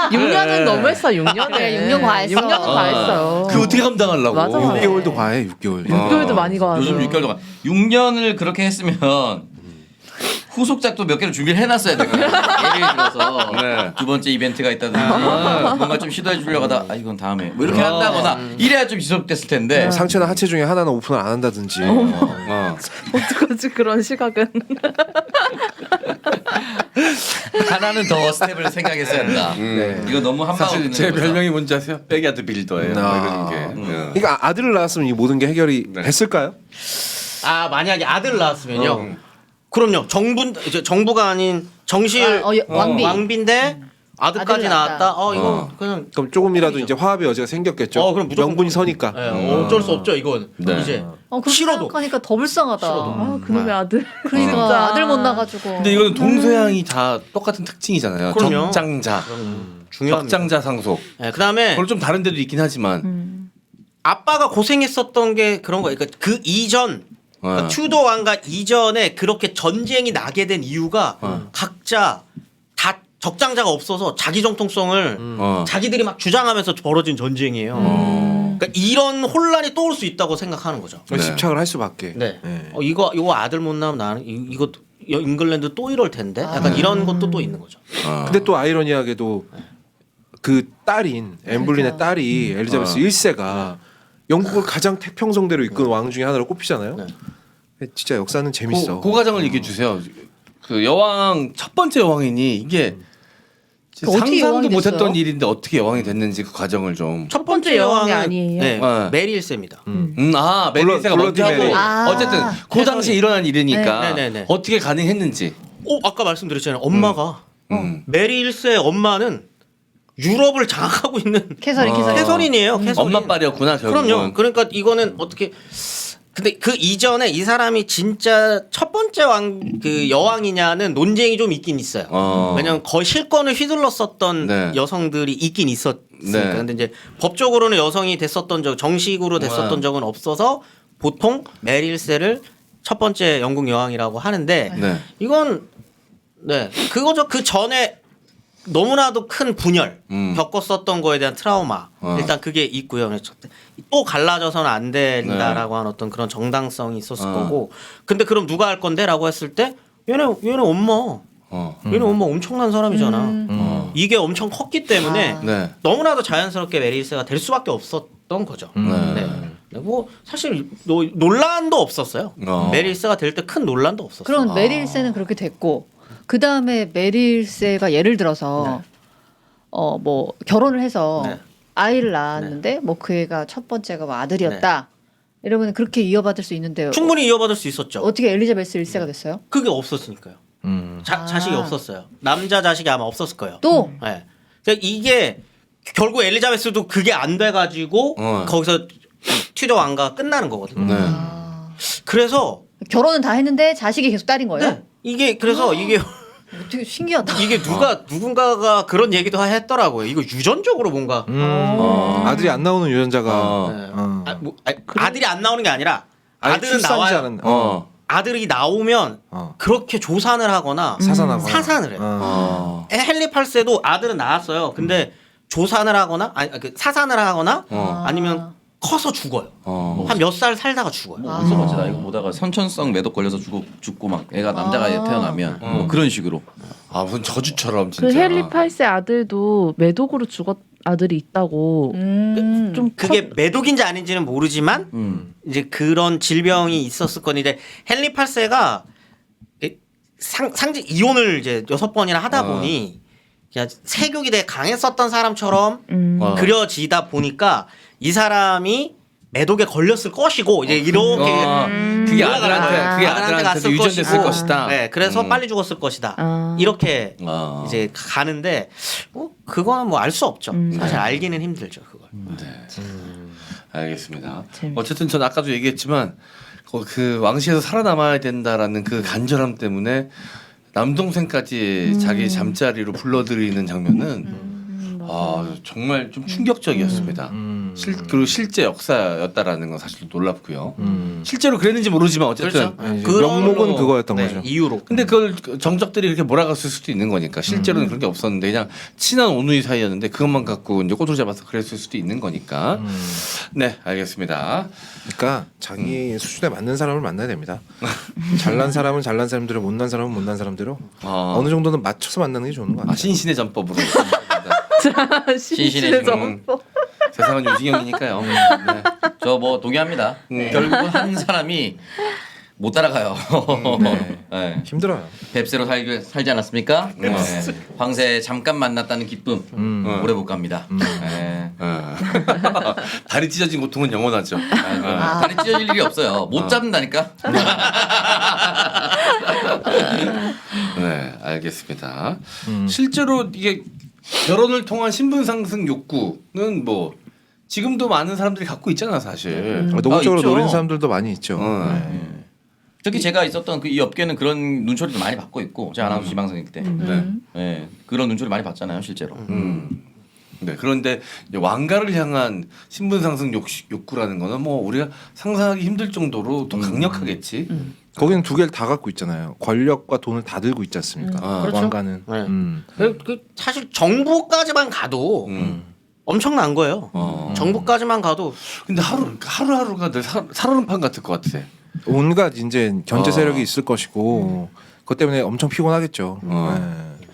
6년은 너무했어. 6년은. 그래, 6년 과했어. 6년은 과했어요. 그 어떻게 감당하려고? 맞아. 6개월도 과해 6개월. 6개월도 많이 과하죠. 요즘 6개월 동안 6년을 그렇게 했으면 후속작도 몇 개를 준비를 해놨어야 될 거예요. 예를 들어서 네. 두 번째 이벤트가 있다든지 뭔가 좀 시도해 주려고 하다 이건 다음에 뭐 이렇게 한다거나 이래야 좀 지속됐을 텐데 상체나 하체 중에 하나는 오픈을 안 한다든지. 어떡하지 그런 시각은. 하나는 더 스텝을 생각했어야 한다. 네. 이거 너무 한방 사실 제 별명이 뭔지 아세요? 백야드 빌더예요. 뭐 이런 게. 그러니까 아들을 낳았으면 이 모든 게 해결이 네. 됐을까요? 아 만약에 아들 낳았으면요. 그럼요. 정부가 아닌 정실 왕비인데 아들까지 아들 낳았다. 낳았다. 이거 그냥 그럼 조금이라도 이제 화합의 여지가 생겼겠죠. 그럼 무조건 명분이 서니까. 어쩔 수 없죠. 이건 네. 이제 그렇게 싫어도. 생각하니까 더 불쌍하다. 아, 그놈의 아들. 그러니까 진짜. 아들 못 나가지고. 근데 이거는 동서양이 다 똑같은 특징이잖아요. 그럼요. 적장자, 중요합니다. 적장자 상속. 네, 그다음에 그걸 좀 다른 데도 있긴 하지만. 아빠가 고생했었던 게 그런 거예요. 그러니까 그 이전 그러니까 튜도 왕가 이전에 그렇게 전쟁이 나게 된 이유가 각자 다 적장자가 없어서 자기 정통성을 자기들이 막 주장하면서 벌어진 전쟁이에요. 그러니까 이런 혼란이 또 올 수 있다고 생각하는 거죠. 집착을 할 수밖에. 네. 네. 이거 아들 못 낳으면 나는 이거 잉글랜드 또 이럴 텐데. 약간 이런 것도 또 있는 거죠. 근데 또 아이러니하게도 그 딸인 엠블린의 딸이 엘리자베스 1세가 영국을 가장 태평성대로 이끈 왕 중에 하나로 꼽히잖아요. 진짜 역사는 재밌어. 그 과정을 얘기해 주세요. 그 여왕 첫 번째 여왕이니 이게 어떻게 상상도 여왕이 못했던 됐어요? 일인데 어떻게 여왕이 됐는지 그 과정을 좀. 첫 번째 여왕이 여왕은 아니에요? 네, 네. 메리 1세입니다. 메리세가 먼저 하고 메리. 어쨌든 그 당시에 일어난 일이니까 네. 어떻게 가능했는지. 아까 말씀드렸잖아요. 엄마가 메리 1세 엄마는 유럽을 장악하고 있는 캐서린이에요. 캐서린. 엄마 딸이었구나 결국은. 그럼요. 그러니까 이거는 어떻게 근데 그 이전에 이 사람이 진짜 첫 번째 그 여왕이냐는 논쟁이 좀 있긴 있어요. 왜냐면 거의 실권을 휘둘렀었던 네. 여성들이 있긴 있었으니까. 네. 근데 이제 법적으로는 여성이 됐었던 정식으로 됐었던 적은 없어서 보통 메리 1세를 첫 번째 영국 여왕이라고 하는데 네. 이건 그거죠. 그 전에 너무나도 큰 분열 겪었었던 거에 대한 트라우마 일단 그게 있고요. 그래서 또 갈라져서는 안 된다라고 하는 어떤 그런 정당성이 있었을 거고. 근데 그럼 누가 할 건데라고 했을 때 얘는 엄마. 얘는 엄마 엄청난 사람이잖아. 이게 엄청 컸기 때문에 네. 너무나도 자연스럽게 메리 1세가 될 수밖에 없었던 거죠. 네. 뭐 사실 논란도 없었어요. 메리 1세가 될 때 큰 논란도 없었어요. 그럼 메리 1세는 그렇게 됐고 그 다음에 메리 1세가 예를 들어서 뭐 결혼을 해서 아이를 낳았는데 뭐 그 애가 첫 번째가 뭐 아들이었다. 이러면 그렇게 이어받을 수 있는데 충분히 이어받을 수 있었죠. 어떻게 엘리자베스 1세가 됐어요? 그게 없었으니까요. 자식이 없었어요. 남자 자식이 아마 없었을 거예요. 또 네. 그러니까 이게 결국 엘리자베스도 그게 안 돼가지고 거기서 튜저 왕가가 끝나는 거거든요. 네. 그래서 결혼은 다 했는데 자식이 계속 딸인 거예요? 이게 그래서 이게 되게 신기하다. 이게 누군가가 그런 얘기도 했더라고요. 이거 유전적으로 뭔가 아들이 안 나오는 유전자가 아들이 안 나오는 게 아니라 아들은 나와요. 아들이 나오면 그렇게 조산을 하거나 사산을 해요. 헨리 8세도 아들은 낳았어요. 근데 조산을 하거나 사산을 하거나 아니면 커서 죽어요. 한 몇 살 살다가 죽어요. 뭐 어디서 봤지 나 이거 보다가 선천성 매독 걸려서 죽고 막 애가 남자가 태어나면 뭐 그런 식으로. 무슨 저주처럼 진짜. 그 헨리 8세 아들도 매독으로 죽었 아들이 있다고. 좀 그게 매독인지 아닌지는 모르지만 이제 그런 질병이 있었을 건데 헨리 8세가 상징 이혼을 이제 6번이나 하다 보니 그냥 세교이 되게 강했었던 사람처럼 그려지다 보니까 이 사람이 매독에 걸렸을 것이고 이제 이렇게 그게 아들한테 갔을 유전됐을 것이고. 것이다. 네, 그래서 빨리 죽었을 것이다. 이렇게 이제 가는데 그거는 뭐 알 수 없죠. 사실 알기는 힘들죠 그걸. 알겠습니다. 어쨌든 전 아까도 얘기했지만 그 왕실에서 살아남아야 된다라는 그 간절함 때문에 남동생까지 자기 잠자리로 불러들이는 장면은 정말 좀 충격적이었습니다. 그리고 실제 역사였다라는 건 사실 놀랍고요. 실제로 그랬는지 모르지만 어쨌든 그렇죠. 아니, 그런 명목은 걸로, 그거였던 네, 거죠. 이유로. 근데 그걸 정적들이 그렇게 몰아갔을 수도 있는 거니까 실제로는 그런 게 없었는데 그냥 친한 오누이 사이였는데 그것만 갖고 이제 꼬투리 잡아서 그랬을 수도 있는 거니까. 네, 알겠습니다. 그러니까 자기 수준에 맞는 사람을 만나야 됩니다. 잘난 사람은 잘난 사람대로, 못난 사람은 못난 사람대로 어느 정도는 맞춰서 만나는 게 좋은 것 같아요. 신신의 전법으로. 신신의 세상은 요지경이니까요. 네. 저 뭐 동의합니다. 결국은 한 사람이 못 따라가요. 네. 힘들어요. 뱁새로 살지 않았습니까? 네. 황새 잠깐 만났다는 기쁨 오래 못 갑니다. 네. 다리 찢어진 고통은 영원하죠. 다리 찢어질 일이 없어요. 못 잡는다니까. 네, 알겠습니다. 실제로 이게 결혼을 통한 신분 상승 욕구는 뭐 지금도 많은 사람들이 갖고 있잖아, 사실. 노골적으로 있죠. 노리는 사람들도 많이 있죠. 네. 특히 제가 있었던 그 이 업계는 그런 눈초리도 많이 받고 있고 제가 아나운서 지방선일 때 네, 그런 눈초리 많이 받잖아요, 실제로. 네, 그런데 이제 왕가를 향한 신분 상승 욕구라는 거는 뭐 우리가 상상하기 힘들 정도로 더 강력하겠지. 거기는 두 개를 다 갖고 있잖아요. 권력과 돈을 다 들고 있지 않습니까? 그렇죠. 왕가는. 네. 그 사실 정부까지만 가도 엄청난 거예요. 정부까지만 가도 근데 하루하루가 늘 살얼음판 같을 것 같아. 온갖 이제 견제 세력이 있을 것이고 그것 때문에 엄청 피곤하겠죠. 네.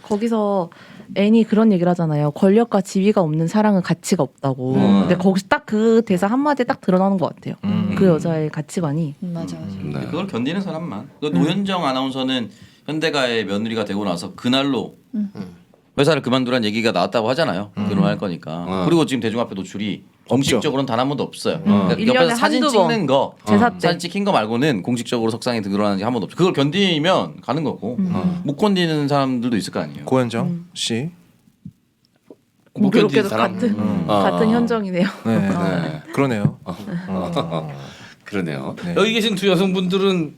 거기서 애니 그런 얘기를 하잖아요. 권력과 지위가 없는 사랑은 가치가 없다고. 근데 거기서 딱 그 대사 한마디에 딱 드러나는 것 같아요. 그 여자의 가치관이. 맞아. 네. 그걸 견디는 사람만. 그 노현정 아나운서는 현대가의 며느리가 되고 나서 그날로 회사를 그만두라는 얘기가 나왔다고 하잖아요. 결혼할 거니까. 그리고 지금 대중 앞에 노출이 공식적으로는 단 한 번도 없어요. 그러니까 1년에 옆에서 사진 한두 번. 찍는 거, 제사 때. 사진 찍힌 거 말고는 공식적으로 석상에 드러나는 게 한 번도 없죠. 그걸 견디면 가는 거고 못 견디는 사람들도 있을 거 아니에요. 고현정 씨. 못 견디는 그렇게도 사람. 같은 현정이네요. 네. 네. 그러네요. 그러네요. 네. 여기 계신 두 여성분들은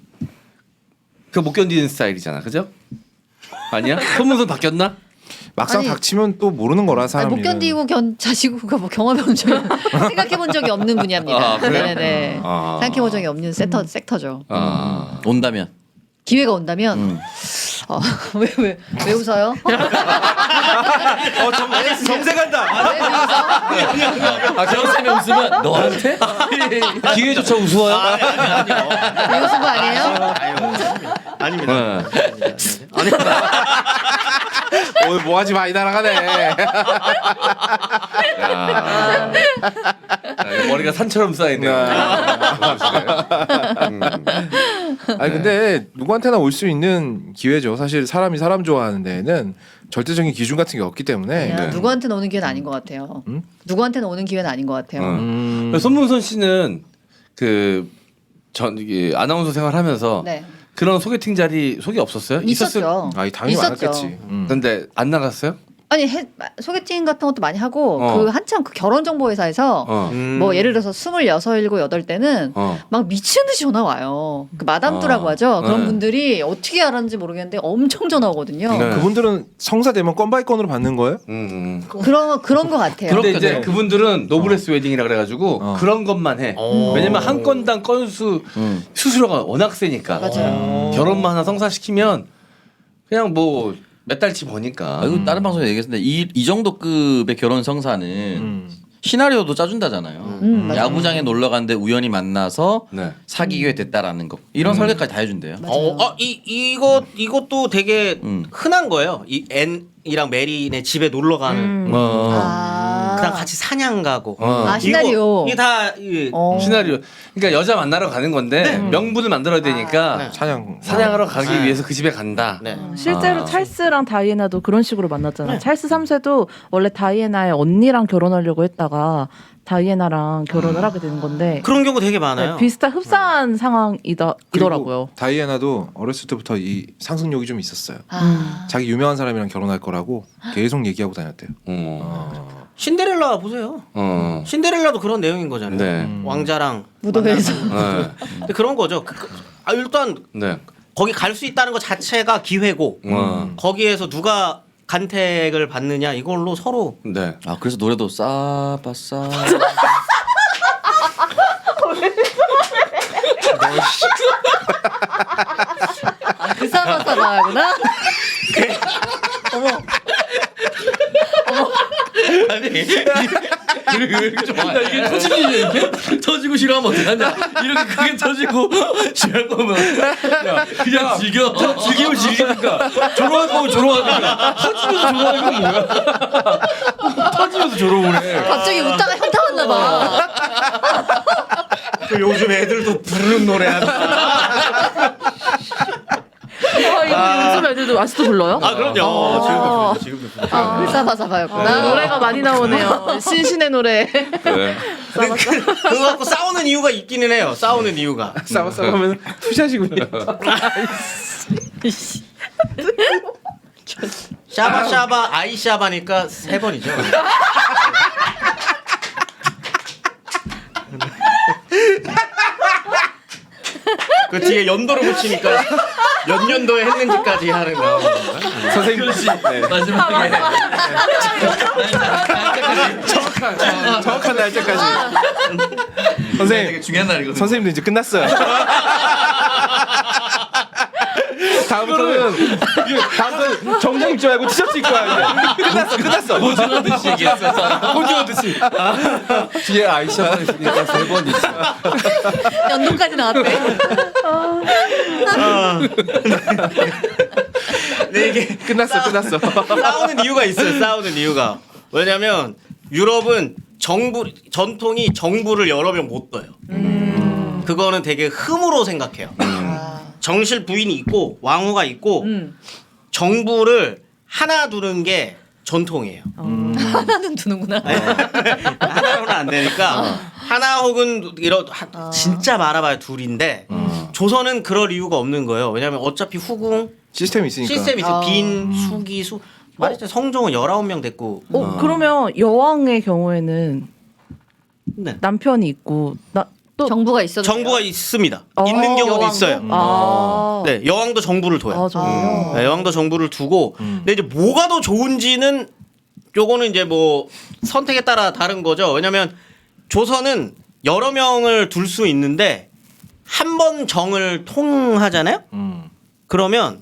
그 못 견디는 스타일이잖아, 그죠? 아니야? 소문선 바뀌었나? 막상 아니, 닥치면 또 모르는 거라 아니, 사람이. 못 견디고 자시고가 뭐 경험해본 적이 생각해본 적이 없는 분야입니다. 그래요? 네네. 생각해본 적이 없는 섹터죠. 온다면. 기회가 온다면 왜 웃어요? 정색한다. 왜 웃어? 정쌤이 웃으면 너한테? 기회조차 우스워요? 왜 웃은 거 아니에요? 아닙니다. 오늘 뭐하지 많이 날아가네. 야, 머리가 산처럼 쌓이네. 아니 근데 누구한테나 올 수 있는 기회죠. 사실 사람이 사람 좋아하는 데에는 절대적인 기준 같은 게 없기 때문에. 야, 누구한테는 오는 기회는 아닌 것 같아요. 누구한테는 오는 기회는 아닌 것 같아요. 손문선 씨는 이게 아나운서 생활하면서 네. 그런 소개팅 자리 소개 없었어요? 있었죠. 아니 당연히 있었죠. 많았겠지. 근데 안 나갔어요? 아니 소개팅 같은 것도 많이 하고 그 한참 그 결혼정보회사에서 뭐 예를 들어서 26, 7, 8때는 막 미친 듯이 전화 와요. 그 마담두라고 하죠. 그런 네. 분들이 어떻게 알았는지 모르겠는데 엄청 전화 오거든요. 네. 그분들은 성사되면 건 바이 건으로 받는 거예요? 그런 것 같아요. 근데 이제 그렇거든요. 그분들은 노블레스 웨딩이라 그래가지고 그런 것만 해. 왜냐면 한 건당 건수 수수료가 워낙 세니까. 맞아요. 결혼만 하나 성사시키면 그냥 뭐 몇 달치 버니까. 이거 다른 방송에 얘기했는데 이 정도 급의 결혼 성사는 시나리오도 짜준다잖아요. 맞아요. 야구장에 놀러 갔는데 우연히 만나서 네. 사귀게 됐다라는 거 이런 설계까지 다 해준대요. 이것도 되게 흔한 거예요. 이 앤이랑 메린의 집에 놀러 가는. 그냥 같이 사냥 가고. 시나리오. 이게 다 시나리오. 그러니까 여자 만나러 가는 건데 명분을 만들어야 되니까 사냥하러 가기 위해서 그 집에 간다. 네. 실제로 찰스랑 다이애나도 그런 식으로 만났잖아요. 찰스 3세도 원래 다이애나의 언니랑 결혼하려고 했다가 다이애나랑 결혼을 하게 되는 건데 그런 경우 되게 많아요. 비슷한 흡사한 상황이더라고요. 다이애나도 어렸을 때부터 이 상승욕이 좀 있었어요. 아. 자기 유명한 사람이랑 결혼할 거라고 계속 얘기하고 다녔대요. 신데렐라 보세요. 신데렐라도 그런 내용인 거잖아요. 네. 왕자랑 무덤에서. 네. 근데 그런 거죠. 일단 네. 거기 갈 수 있다는 것 자체가 기회고 거기에서 누가 간택을 받느냐 이걸로 서로 네. 아 그래서 노래도 싸바싸. 그 사바사바구나. 아니 이렇게 좋아. 이게 터지기냐 이게? 터지고 싫어하면 어떡하냐? 이렇게 크게 터지고 싫어할 거면 야, 그냥 즐겨. 즐기면 즐기니까 조롱할 거면 조롱하니까 터지면서 조롱하는 건 뭐야? 터지면서 조롱을 해. 갑자기 웃다가 현타 왔나 봐. 요즘 애들도 부르는 노래 하나. 이거 요즘 애들도 아직도 불러요? 아 그럼요. 지금도 부르죠. 그 사바사바였구나. 노래가 많이 나오네요. 신신의 노래. 네. 그거 갖고 싸우는 이유가 있기는 해요. 싸우는 이유가. 싸워싸우면 투샷이군요. 샤바샤바 아이샤바니까 3번이죠. 그 뒤에 연도를 붙이니까 몇 년도에 했는지까지 하는 거. 선생님 네. 마지막에 정확한 날짜까지. 선생님 되게 중요한 날이거든. 선생님도 이제 끝났어요. 다음부터는 정장 입지 말고 티셔츠 입고 와야 돼. 끝났어. 호주하듯이 얘기했어. 호주하듯이. 뒤에 아이샤바를 일단 3번 있어. 연도까지 나왔대. 근데 이게 끝났어. 싸우는 이유가 있어요. 싸우는 이유가. 왜냐면 유럽은 전통이 정부를 여러 명 못 둬요. 그거는 되게 흠으로 생각해요. 정실 부인이 있고 왕후가 있고 정부를 하나 두는 게 전통이에요. 하나는 두는구나. 하나로는 안 되니까 하나 혹은 진짜 많아봐야 둘인데 조선은 그럴 이유가 없는 거예요. 왜냐하면 어차피 후궁 시스템이 있으니까. 시스템이 있어요. 빈, 수기, 수 말했죠. 성종은 19명 됐고 그러면 여왕의 경우에는 네. 남편이 있고 또 정부가 있어도 정부가 돼요? 있습니다. 있는 경우도 여왕도? 있어요. 아, 네, 여왕도 정부를 둬요. 아 정말요? 네, 여왕도 정부를 두고 근데 이제 뭐가 더 좋은지는 요거는 이제 뭐 선택에 따라 다른 거죠. 왜냐면 조선은 여러 명을 둘 수 있는데 한 번 정을 통하잖아요. 그러면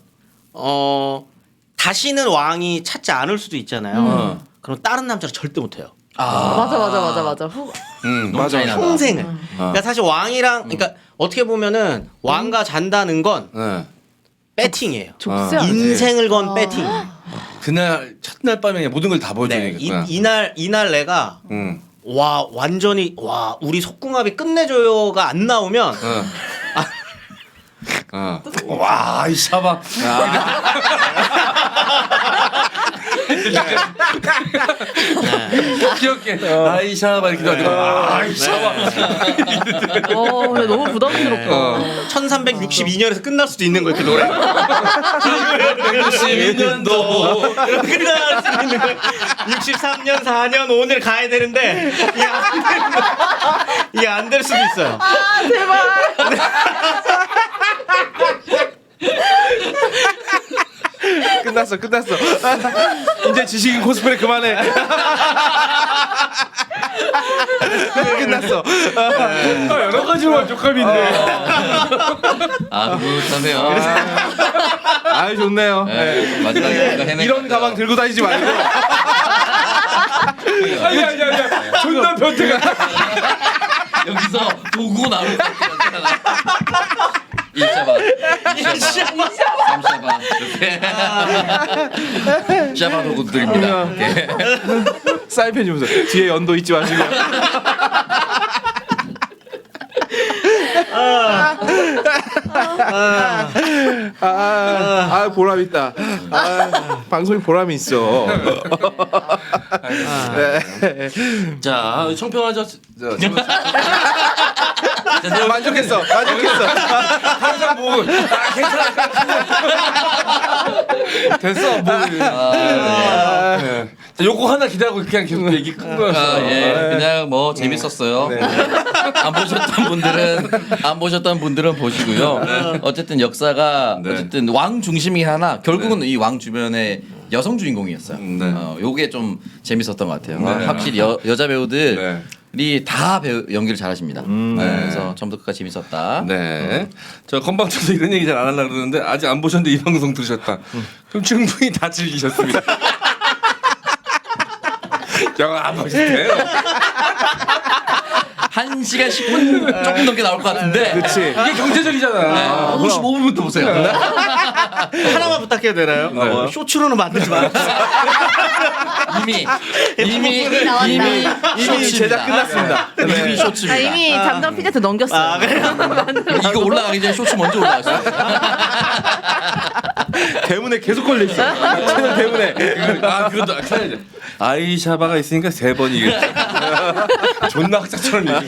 다시는 왕이 찾지 않을 수도 있잖아요. 그럼 다른 남자를 절대 못 해요. 맞아. 맞아. 평생을. 그러니까 사실 왕이랑 그러니까 어떻게 보면은 왕과 잔다는 건 네. 배팅이에요. 족쇄 인생을 건 배팅. 그날 첫날 밤에 모든 걸 다 네, 보여줘야겠구나. 이날 내가 와 완전히 와 우리 속궁합이 끝내줘요가 안 나오면 와, 이 샤바. 귀엽게. 아이 샤바 이렇게 가지고. 아이 샤바. 근데 너무 부담스럽다. 1362년에서 끝날 수도 있는 거예요 그 노래. 12년도 끝날 수 있는 거예요. 63년 4년 오늘 가야 되는데 이게 안 될 수도 있어요. 끝났어. 이제 지식인 코스프레 그만해. 끝났어. 여러 가지로 만족감이 있네. 아 그렇다네요. 아 좋네요. 네, 마지막에 우리가 해냈. 이런 가방 들고 다니지 말고. 아니야. 존나 변태가. 여기서 도구 나올 것 같잖아. 1샤바, 3샤바 이렇게 샤바 도구 드립니다. 이렇게. 사인펜 주면서 뒤에 연도 잊지 마시고. 보람 있다. 방송에 보람이 있어. 자, 청평하죠. 만족했어. 항상 뭐 괜찮아. 됐어. 뭐. 네. 자, 요거 하나 기다리고 그냥 계속 얘기 큰 거였어. 예, 그냥 뭐 재밌었어요. 안 보셨던 분들은 보시고요. 어쨌든 역사가 어쨌든 왕 중심이긴 하나 결국은 이 왕 주변에 여성 주인공이었어요. 네. 요게 좀 재밌었던 것 같아요. 네. 확실히 여자 배우들이 네. 다 연기를 잘하십니다. 네. 그래서 처음부터 끝까지 재밌었다. 네. 저 건방져서 이런 얘기 잘 안 하려고 그러는데 아직 안 보셨는데 이 방송 들으셨다. 그럼 충분히 다 즐기셨습니다. 영화 안 보셨대요? 1시간 10분 조금 넘게 나올 것 같은데. 그렇지. 이게 경제적이잖아. 55분부터 보세요. 하나만 부탁해도 되나요? 뭐요? 쇼츠로는 만들지 마세요. 이미 제작 끝났습니다. 이미 쇼츠입니다. 아, 이미 잠정 피제트 넘겼어요. 아, 그래요? 이거 올라가기 전에 쇼츠 먼저 올라갔어요. 대문에 계속 걸려 있어. 채널 대문에. 아, 그것도 차야지. 아이샤바가 있으니까 3번 이겼지. 존나 학자처럼 얘기했어.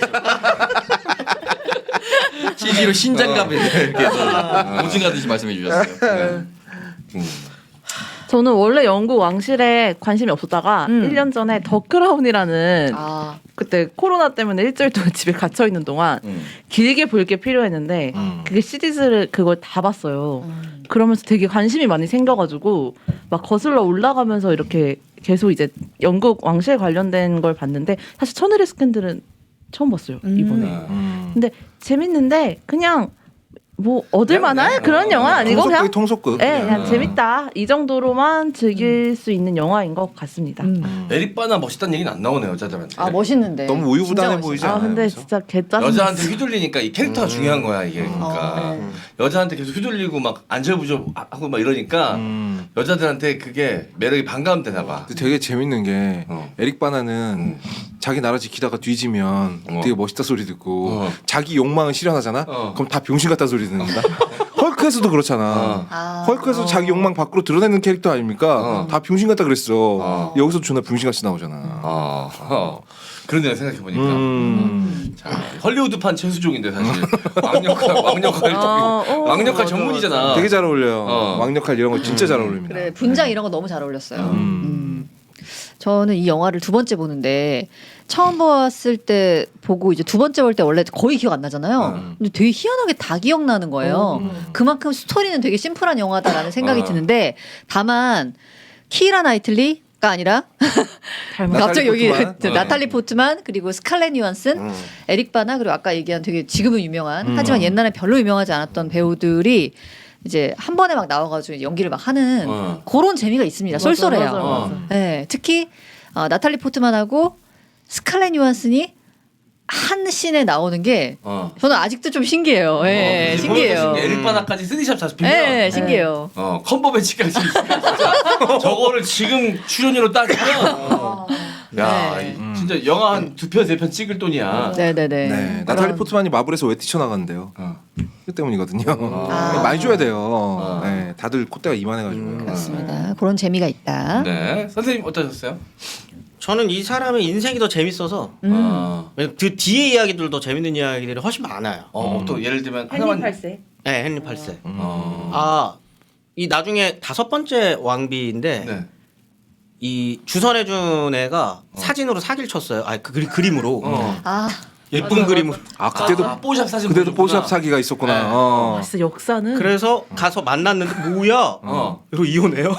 CG로 신장갑을 이렇게 해서 오징어 가듯이 말씀해 주셨어요. 저는 원래 영국 왕실에 관심이 없었다가 1년 전에 더 크라운이라는 아, 그때 코로나 때문에 일주일 동안 집에 갇혀 있는 동안 길게 볼 게 필요했는데 그게 시리즈를 그걸 다 봤어요. 그러면서 되게 관심이 많이 생겨가지고 막 거슬러 올라가면서 이렇게 계속 이제 영국 왕실 관련된 걸 봤는데 사실 천일의 스캔들은 처음 봤어요 이번에. 근데 재밌는데 그냥 뭐 얻을만한 그런 영화 아니고 그냥 통속극. 네, 그냥 재밌다 이 정도로만 즐길 수 있는 영화인 것 같습니다. 에릭 바나 멋있다는 얘기는 안 나오네 여자들한테. 아 멋있는데. 너무 우유부단해 진짜 보이지 멋있어. 않아요? 근데 그래서? 진짜 개짜증. 여자한테 휘둘리니까 이 캐릭터가 중요한 거야 이게. 그러니까 네. 여자한테 계속 휘둘리고 막 안절부절 하고 막 이러니까 여자들한테 그게 매력이 반감되나 봐. 근데 되게 재밌는 게 어. 에릭 바나는 자기 나라 지키다가 뒤지면 되게 멋있다 소리 듣고 자기 욕망을 실현하잖아. 그럼 다 병신 같다 소리 듣는다. 헐크에서도 그렇잖아. 아. 헐크에서 자기 욕망 밖으로 드러내는 캐릭터 아닙니까? 다 병신 같다 그랬어. 여기서 존나 병신같이 나오잖아. 그런데 생각해 보니까 자, 헐리우드판 최수종인데 사실 왕역할 전문이잖아. 되게 잘 어울려요. 어. 왕역할 이런 거 진짜 잘 어울립니다. 그래 분장 이런 거 너무 잘 어울렸어요. 저는 이 영화를 두 번째 보는데 처음 봤을 때 보고 이제 두 번째 볼 때 원래 거의 기억 안 나잖아요. 근데 되게 희한하게 다 기억나는 거예요. 그만큼 스토리는 되게 심플한 영화다라는 생각이 드는데 다만 키이라 나이틀리가 아니라 갑자기 여기 포트만. 나탈리 포트만 그리고 스칼렛 요한슨, 에릭 바나 그리고 아까 얘기한 되게 지금은 유명한 하지만 옛날에 별로 유명하지 않았던 배우들이 이제 한 번에 막 나와가지고 연기를 막 하는 그런 재미가 있습니다. 쏠쏠해요. 맞아. 네, 특히 나탈리 포트만하고 스칼렛 요한슨이 한 씬에 나오는 게 저는 아직도 좀 신기해요. 예, 신기해요. 에릭 바나까지 쓰디샵 잡히면 예, 신기해요. 컴버배치까지 진짜 저거를 지금 출연료로 따지면 야 네. 진짜 영화 한 2편 3편 찍을 돈이야. 네네네. 네, 나탈리 포트만이 마블에서 왜 뛰쳐나간대요? 그 때문이거든요. 많이 줘야 돼요. 네, 다들 콧대가 이만해가지고요. 그렇습니다. 그런 재미가 있다. 네, 선생님 어떠셨어요? 저는 이 사람의 인생이 더 재밌어서 그 뒤에 이야기들도 재밌는 이야기들이 훨씬 많아요. 또 예를 들면 헨리 하나만 8세. 네, 헨리 8세. 이 나중에 5번째 왕비인데 네. 이 주선해준 애가 사진으로 사기를 쳤어요. 그림으로. 아, 예쁜 그림으로. 아 그때도 뽀샵 사진 그때도 보여줬구나. 뽀샵 사기가 있었구나. 네. 아, 진짜 역사는 그래서 가서 만났는데 뭐야? 이러고 이혼해요.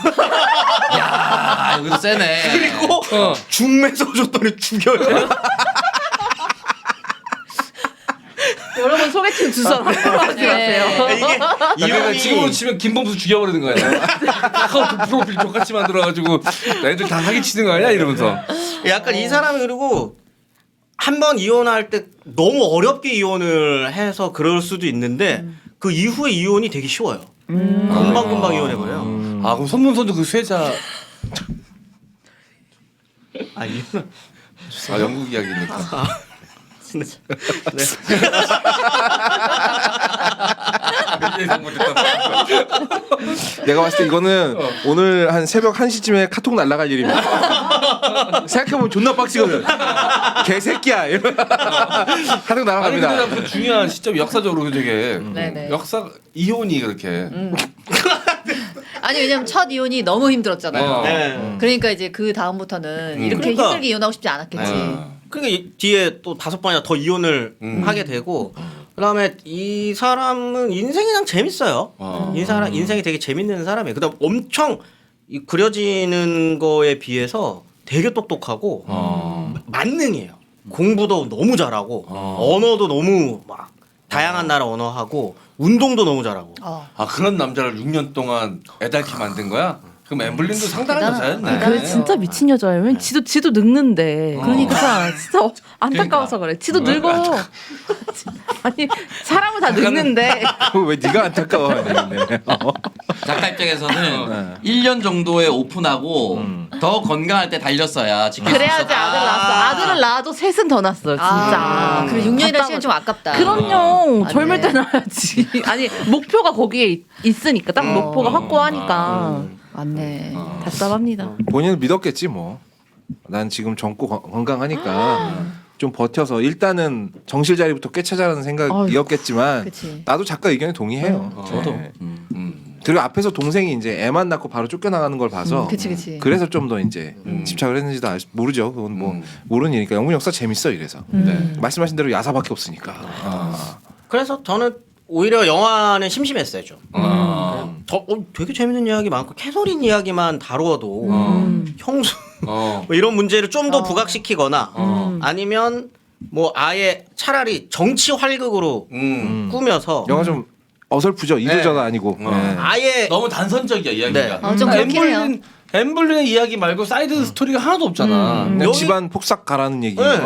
야, 여기도 세네. 그리고 중매서 줬더니 죽여요. 여러분 소개팅 주선 한 번만 하지 마세요. 이게 이러면 이혼이 지금으로 치면 김범수 죽여버리는 거 아니야? 카카오톡 프로필 똑같이 만들어가지고 애들 다 사기치는 거 아니야? 이러면서 약간 이 사람이 그리고 한 번 이혼할 때 너무 어렵게 이혼을 해서 그럴 수도 있는데 그 이후에 이혼이 되게 쉬워요. 금방금방 이혼해버려요. 아 그럼 손문선도 그 쇠자 이혼. 영국 이야기니까 진짜. 예상 못했다. 내가 봤을 때 이거는 오늘 한 새벽 1시쯤에 카톡 날라갈 일입니다. 생각해보면 존나 빡치거든. 개새끼야. 이러면 카톡 아니 날아갑니다. 근데 나그 중요한 시점 역사적으로 되게 네네. 역사 이혼이 그렇게 아니 왜냐면 첫 이혼이 너무 힘들었잖아요. 네. 그러니까 이제 그 다음부터는 이렇게 그러니까. 힘들게 이혼하고 싶지 않았겠지. 그러니까 이 뒤에 또 5번이나 더 이혼을 하게 되고 그다음에 이 사람은 인생이 그냥 재밌어요. 이 사람 인생이 되게 재밌는 사람이에요. 그다음 엄청 이 그려지는 거에 비해서 되게 똑똑하고 만능이에요. 공부도 너무 잘하고 언어도 너무 막 다양한 나라 언어하고 운동도 너무 잘하고. 아 그런 남자를 6년 동안 애달게 만든 거야? 그럼 엠블린도 상당한 여자였네. 그래 진짜 미친 여자예요. 왜냐면 지도 늙는데. 그러니까 진짜 안타까워서 그래. 지도 늙어. 아니 사람은 다 늙는데. 왜 네가 안타까워야 되겠네. 작가 입장에서는 1년 정도에 오픈하고 더 건강할 때 달렸어야 지킬 수 그래야지 있었다. 아들 낳았어. 아들을 낳아도 셋은 더 낳았어요. 진짜. 그래 6년이라는 시간 좀 아깝다. 그럼요. 안 젊을 돼. 때 낳아야지. 아니 목표가 거기에 있으니까 딱 목표가 확고하니까 맞네. 답답합니다. 본인은 믿었겠지 뭐. 난 지금 젊고 건강하니까 좀 버텨서 일단은 정실 자리부터 꿰차자라는 생각이었겠지만 그치. 나도 작가 의견에 동의해요. 저도. 네. 그리고 앞에서 동생이 이제 애만 낳고 바로 쫓겨나가는 걸 봐서 그치. 그래서 좀 더 이제 집착을 했는지도 모르죠. 그건 뭐 모르는 일이니까. 영문 역사 재밌어 이래서. 네. 말씀하신 대로 야사밖에 없으니까. 그래서 저는 오히려 영화는 심심했어요 좀. 되게 재밌는 이야기 많고 캐서린 이야기만 다루어도 형수 뭐 이런 문제를 좀 더 부각시키거나 아니면 뭐 아예 차라리 정치 활극으로 꾸며서 영화 좀 어설프죠. 이도저도 아니고. 네. 아예 너무 단선적이야 이야기가. 네. 좀 그렇긴 해요. 엠블린의 이야기 말고 사이드 스토리가 하나도 없잖아. 그냥 여기- 집안 폭삭 가라는 얘기. 네.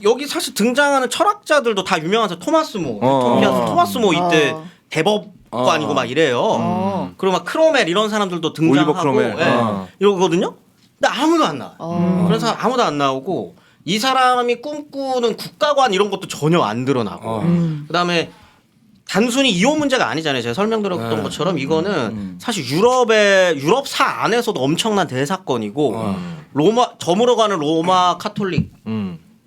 여기 사실 등장하는 철학자들도 다 유명한 사람 토마스 모, 토마스 모 이때 대법관이고 막 이래요. 그리고 막 크로멜 이런 사람들도 등장하고 올리버 크로멜. 이러거든요. 근데 아무도 안 나와. 그래서 아무도 안 나오고 이 사람이 꿈꾸는 국가관 이런 것도 전혀 안 드러나고. 그다음에 단순히 이혼 문제가 아니잖아요. 제가 설명드렸던 것처럼 이거는 사실 유럽사 안에서도 엄청난 대사건이고 로마 저물어가는 로마 카톨릭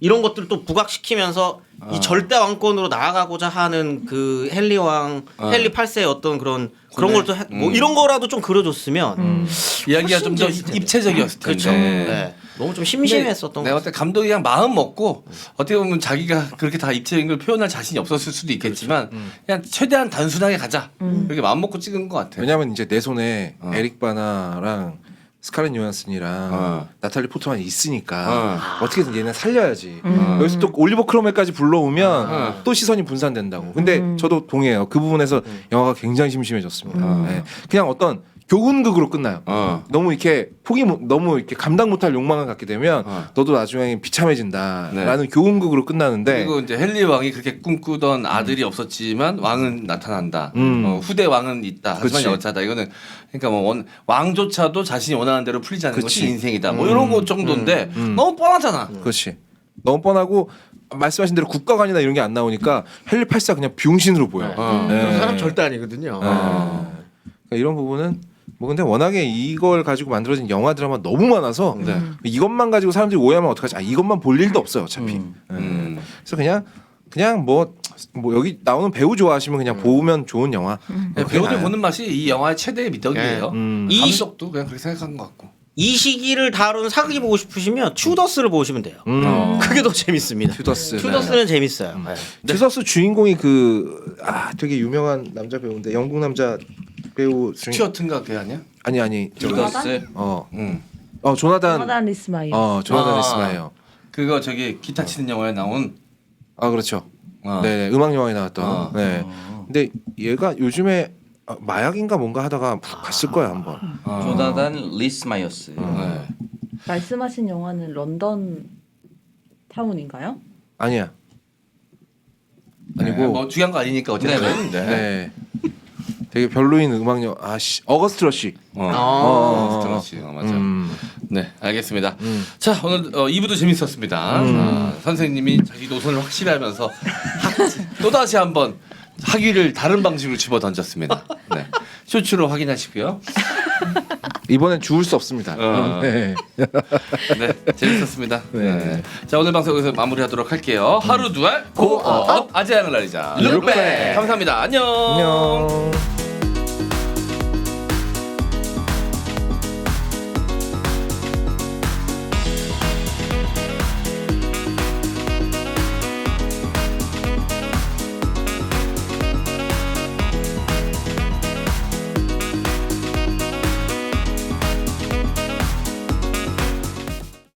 이런 것들을 또 부각시키면서 이 절대 왕권으로 나아가고자 하는 그 헨리 8세의 어떤 그런 걸 또 뭐 이런 거라도 좀 그려줬으면 이야기가 좀 더 훨씬 재밌을 텐데. 입체적이었을 텐데. 그렇죠. 네. 너무 좀 심심했었던 내가 것 볼때 감독이 그냥 마음 먹고 어떻게 보면 자기가 그렇게 다 입체적인 걸 표현할 자신이 없었을 수도 있겠지만 그냥 최대한 단순하게 가자 그렇게 마음 먹고 찍은 것 같아. 왜냐면 이제 내 손에 에릭 바나랑 스칼렛 요한슨이랑 나탈리 포트만이 있으니까 어떻게든 얘네 살려야지. 여기서 또 올리버 크로멜까지 불러오면 또 시선이 분산된다고. 근데 저도 동의해요. 그 부분에서 영화가 굉장히 심심해졌습니다. 네. 그냥 어떤 교훈극으로 끝나요. 너무 이렇게 너무 이렇게 감당 못할 욕망을 갖게 되면 너도 나중에 비참해진다라는 교훈극으로 끝나는데 그리고 이제 헨리 왕이 그렇게 꿈꾸던 아들이 없었지만 왕은 나타난다. 후대 왕은 있다. 하지만 그치. 여차다. 이거는 그러니까 뭐 왕조차도 자신이 원하는 대로 풀리지 않는 그치. 것이 인생이다. 뭐 이런 거 정도인데 너무 뻔하잖아. 그렇지. 너무 뻔하고 말씀하신 대로 국가관이나 이런 게 안 나오니까 헨리 8세가 그냥 병신으로 보여. 그런 사람 절대 아니거든요. 그러니까 이런 부분은 뭐 근데 워낙에 이걸 가지고 만들어진 영화 드라마 너무 많아서 이것만 가지고 사람들이 오해하면 어떡하지? 이것만 볼 일도 없어요 어차피. 그래서 그냥 뭐 여기 나오는 배우 좋아하시면 그냥 보면 좋은 영화. 배우들 보는 맛이 이 영화의 최대의 미덕이에요. 이 감독도 그냥 그렇게 생각한 것 같고. 이 시기를 다룬 사극이 보고 싶으시면 튜더스를 보시면 돼요. 그게 더 재밌습니다. 튜더스. 튜더스는 재밌어요. 네. 튜더스 주인공이 되게 유명한 남자 배우인데 영국 남자 배우 스튜어트인가 걔 아니야? 아니 튜더스. 조나단 조나단 리스마이어. 조나단 리스마이어. 그거 저기 기타 치는 영화에 나온. 그렇죠. 네, 음악 영화에 나왔던. 네. 근데 얘가 요즘에 마약인가 뭔가 하다가 봤을 거야 한번. 조나단 리스마이어스. 네. 말씀하신 영화는 런던 타운인가요? 아니야. 아니고 뭐 중요한 거 아니니까 어쨌든. 네. 되게 별로인 음악 영화. 어거스트 러쉬. 스트러시. 맞아. 네, 알겠습니다. 자, 오늘 2부도 재밌었습니다. 선생님이 자기 노선을 확실히 하면서 또 다시 한번 학위를 다른 방식으로 집어 던졌습니다. 네. 쇼츠로 확인하시고요. 이번엔 주울 수 없습니다. 네. 네, 재밌었습니다. 네. 자, 오늘 방송 여기서 마무리하도록 할게요. 하루 두알 고업 아재양을 날리자. 룩백. 감사합니다. 안녕. 안녕.